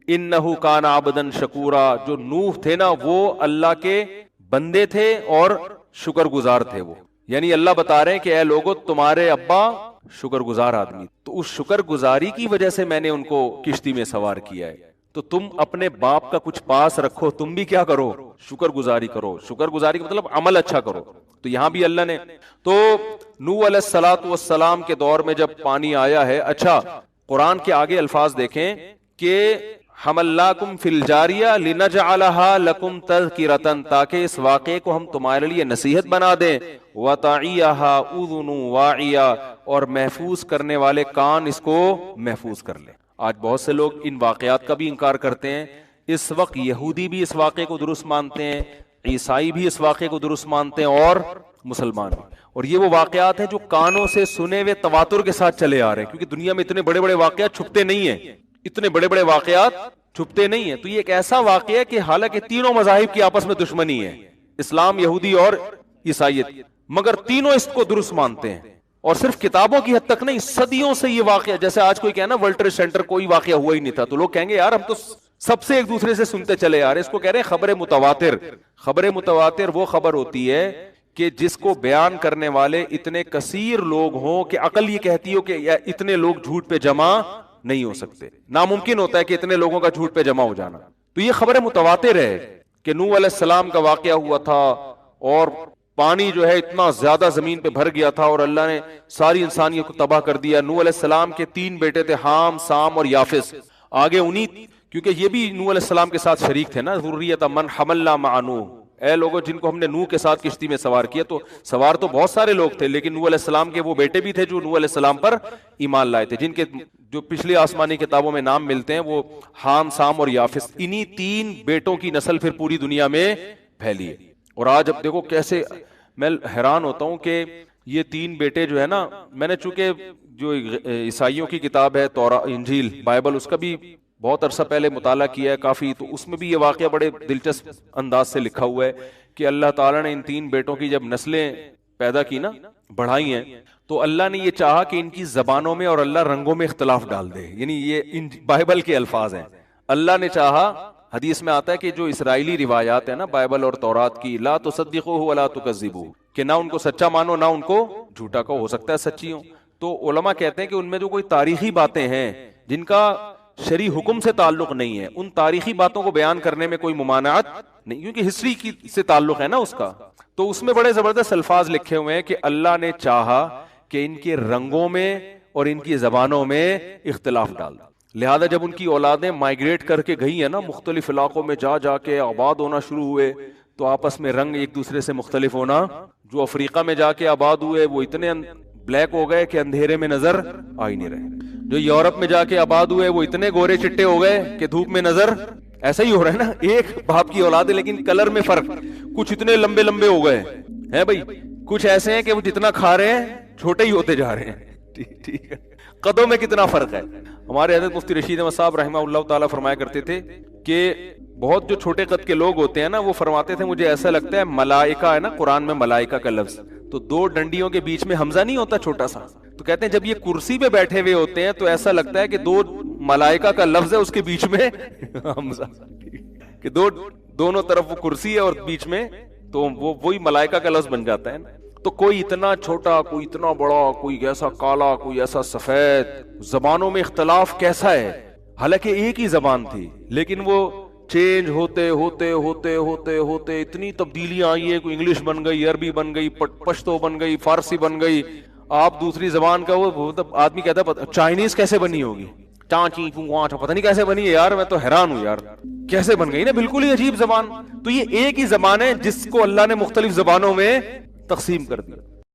انہ کان عبدا شکورا, جو نوح تھے نا وہ اللہ کے بندے تھے اور شکر گزار تھے وہ. یعنی اللہ بتا رہے ہیں کہ اے لوگو تمہارے ابا شکر گزار آدمی, تو اس شکر گزاری کی وجہ سے میں نے ان کو کشتی میں سوار کیا ہے. تو تم اپنے باپ کا کچھ پاس رکھو, تم بھی کیا کرو؟ شکر گزاری کرو. شکر گزاری کا مطلب عمل اچھا کرو. تو یہاں بھی اللہ نے تو نوح علیہ الصلوۃ والسلام کے دور میں جب پانی آیا ہے, اچھا قرآن کے آگے الفاظ دیکھیں کہ حملناکم فی الجاریہ لنجعلها لکم تذکرۃ, تاکہ اس واقعے کو ہم تمہارے لیے نصیحت بنا دیں, وتعیھا اذن واعیہ, اور محفوظ کرنے والے کان اس کو محفوظ کر لیں. آج بہت سے لوگ ان واقعات کا بھی انکار کرتے ہیں. اس وقت یہودی بھی اس واقعے کو درست مانتے ہیں, عیسائی بھی اس واقعے کو درست مانتے ہیں, اور مسلمان بھی. اور یہ وہ واقعات ہیں جو کانوں سے سنے ہوئے تواتر کے ساتھ چلے آ رہے ہیں, کیونکہ دنیا میں اتنے بڑے بڑے واقعات چھپتے نہیں ہیں, اتنے بڑے بڑے واقعات چھپتے نہیں ہیں. تو یہ ایک ایسا واقعہ ہے کہ حالانکہ تینوں مذاہب کی آپس میں دشمنی ہے, اسلام, یہودی اور عیسائیت, مگر تینوں اس کو درست مانتے ہیں. اور صرف کتابوں کی حد تک نہیں, صدیوں سے یہ واقعہ, جیسے آج کوئی کہنا ورلڈ ٹریڈ سینٹر کوئی واقعہ ہوا ہی نہیں تھا, تو لوگ کہیں گے یار ہم تو سب سے ایک دوسرے سے سنتے چلے آ رہے. اس کو کہہ رہے ہیں خبر متواتر. خبر متواتر وہ خبر ہوتی ہے کہ جس کو بیان کرنے والے اتنے کثیر لوگ ہوں کہ عقل یہ کہتی ہو کہ اتنے لوگ جھوٹ پہ جمع نہیں ہو سکتے, ناممکن ہوتا ہے کہ اتنے لوگوں کا جھوٹ پہ جمع ہو جانا. تو یہ خبر متواتر ہے کہ نوح علیہ السلام کا واقعہ ہوا تھا اور پانی جو ہے اتنا زیادہ زمین پہ بھر گیا تھا اور اللہ نے ساری انسانیت کو تباہ کر دیا. نوح علیہ السلام کے 3 بیٹے تھے, حام, سام اور یافس. آگے انہی, کیونکہ یہ بھی نوح علیہ السلام کے ساتھ شریک تھے نا, ذریۃ من حملنا مع نوح, اے لوگوں جن کو ہم نے نوح کے ساتھ کشتی میں سوار کیا. تو سوار تو بہت سارے لوگ تھے, لیکن نوح علیہ السلام کے وہ بیٹے بھی تھے جو نوح علیہ السلام پر ایمان لائے تھے, جن کے جو پچھلی آسمانی کتابوں میں نام ملتے ہیں وہ حام, سام اور یافس. انہی 3 بیٹوں کی نسل پھر پوری دنیا میں پھیلی ہے. اور آج اب دیکھو کیسے, میں حیران ہوتا ہوں کہ یہ 3 بیٹے جو ہے نا, میں نے چونکہ جو عیسائیوں کی کتاب ہے انجیل بائبل, اس کا بھی بہت عرصہ پہلے مطالعہ کیا ہے کافی, تو اس میں بھی یہ واقعہ بڑے دلچسپ انداز سے لکھا ہوا ہے کہ اللہ تعالیٰ نے ان 3 بیٹوں کی جب نسلیں پیدا کی نا, بڑھائی ہیں, تو اللہ نے یہ چاہا کہ ان کی زبانوں میں اور اللہ رنگوں میں اختلاف ڈال دے. یعنی یہ بائبل کے الفاظ ہیں. اللہ نے چاہا, حدیث میں آتا ہے کہ جو اسرائیلی روایات ہیں نا بائبل اور تورات کی, لا تصدقوہ ولا تکذبوہ, کہ نہ ان کو سچا مانو نہ ان کو جھوٹا کہو, ہو سکتا ہے سچی ہوں. تو علماء کہتے ہیں کہ ان میں جو کوئی تاریخی باتیں ہیں جن کا شرعی حکم سے تعلق نہیں ہے, ان تاریخی باتوں کو بیان کرنے میں کوئی ممانعت نہیں, کیونکہ ہسٹری کی سے تعلق ہے نا اس کا. تو اس میں بڑے زبردست الفاظ لکھے ہوئے ہیں کہ اللہ نے چاہا کہ ان کے رنگوں میں اور ان کی زبانوں میں اختلاف ڈال دیں. لہذا جب ان کی اولادیں مائگریٹ کر کے گئی ہیں نا, مختلف علاقوں میں جا جا کے آباد ہونا شروع ہوئے, تو آپس میں رنگ ایک دوسرے سے مختلف ہونا. جو افریقہ میں جا کے آباد ہوئے وہ اتنے بلیک ہو گئے کہ اندھیرے میں نظر آ ہی نہیں رہے. جو یورپ میں جا کے آباد ہوئے وہ اتنے گورے چٹے ہو گئے کہ دھوپ میں نظر, ایسا ہی ہو رہا ہے نا, ایک باپ کی اولاد ہے لیکن کلر میں فرق. کچھ اتنے لمبے لمبے ہو گئے ہیں بھائی, کچھ ایسے ہیں کہ وہ جتنا کھا رہے ہیں چھوٹے ہی ہوتے جا رہے ہیں. ٹھیک ہے, قدوں میں کتنا فرق ہے. ہمارے حضرت مفتی رشید احمد صاحب رحمہ اللہ تعالیٰ فرمایا کرتے تھے کہ بہت جو چھوٹے قد کے لوگ ہوتے ہیں نا, وہ فرماتے تھے مجھے ایسا لگتا ہے ملائکہ ہے نا, قرآن میں ملائکہ کا لفظ, تو دو ڈنڈیوں کے بیچ میں حمزہ نہیں ہوتا چھوٹا سا, تو کہتے ہیں جب یہ کرسی پہ بیٹھے ہوئے ہوتے ہیں تو ایسا لگتا ہے کہ دو ملائکہ کا لفظ ہے اس کے بیچ میں حمزہ, کہ دونوں طرف وہ کرسی ہے اور بیچ میں تو وہی ملائکہ کا لفظ بن جاتا ہے نا. تو کوئی اتنا چھوٹا, کوئی اتنا بڑا, کوئی ایسا کالا, کوئی ایسا سفید. زبانوں میں اختلاف کیسا ہے, حالانکہ ایک ہی زبان تھی لیکن وہ چینج ہوتے ہوتے ہوتے ہوتے ہوتے اتنی تبدیلیاں آئی ہیں. کوئی انگلش بن گئی, عربی بن گئی, پشتو بن گئی, فارسی بن گئی. آپ دوسری زبان کا وہ آدمی کہتا ہے چائنیز کیسے بنی ہوگی, چانچی پتہ نہیں کیسے بنی ہے یار, میں تو حیران ہوں یار کیسے بن گئی نا, بالکل ہی عجیب زبان. تو یہ ایک ہی زبان ہے جس کو اللہ نے مختلف زبانوں میں تقسیم کر دیا.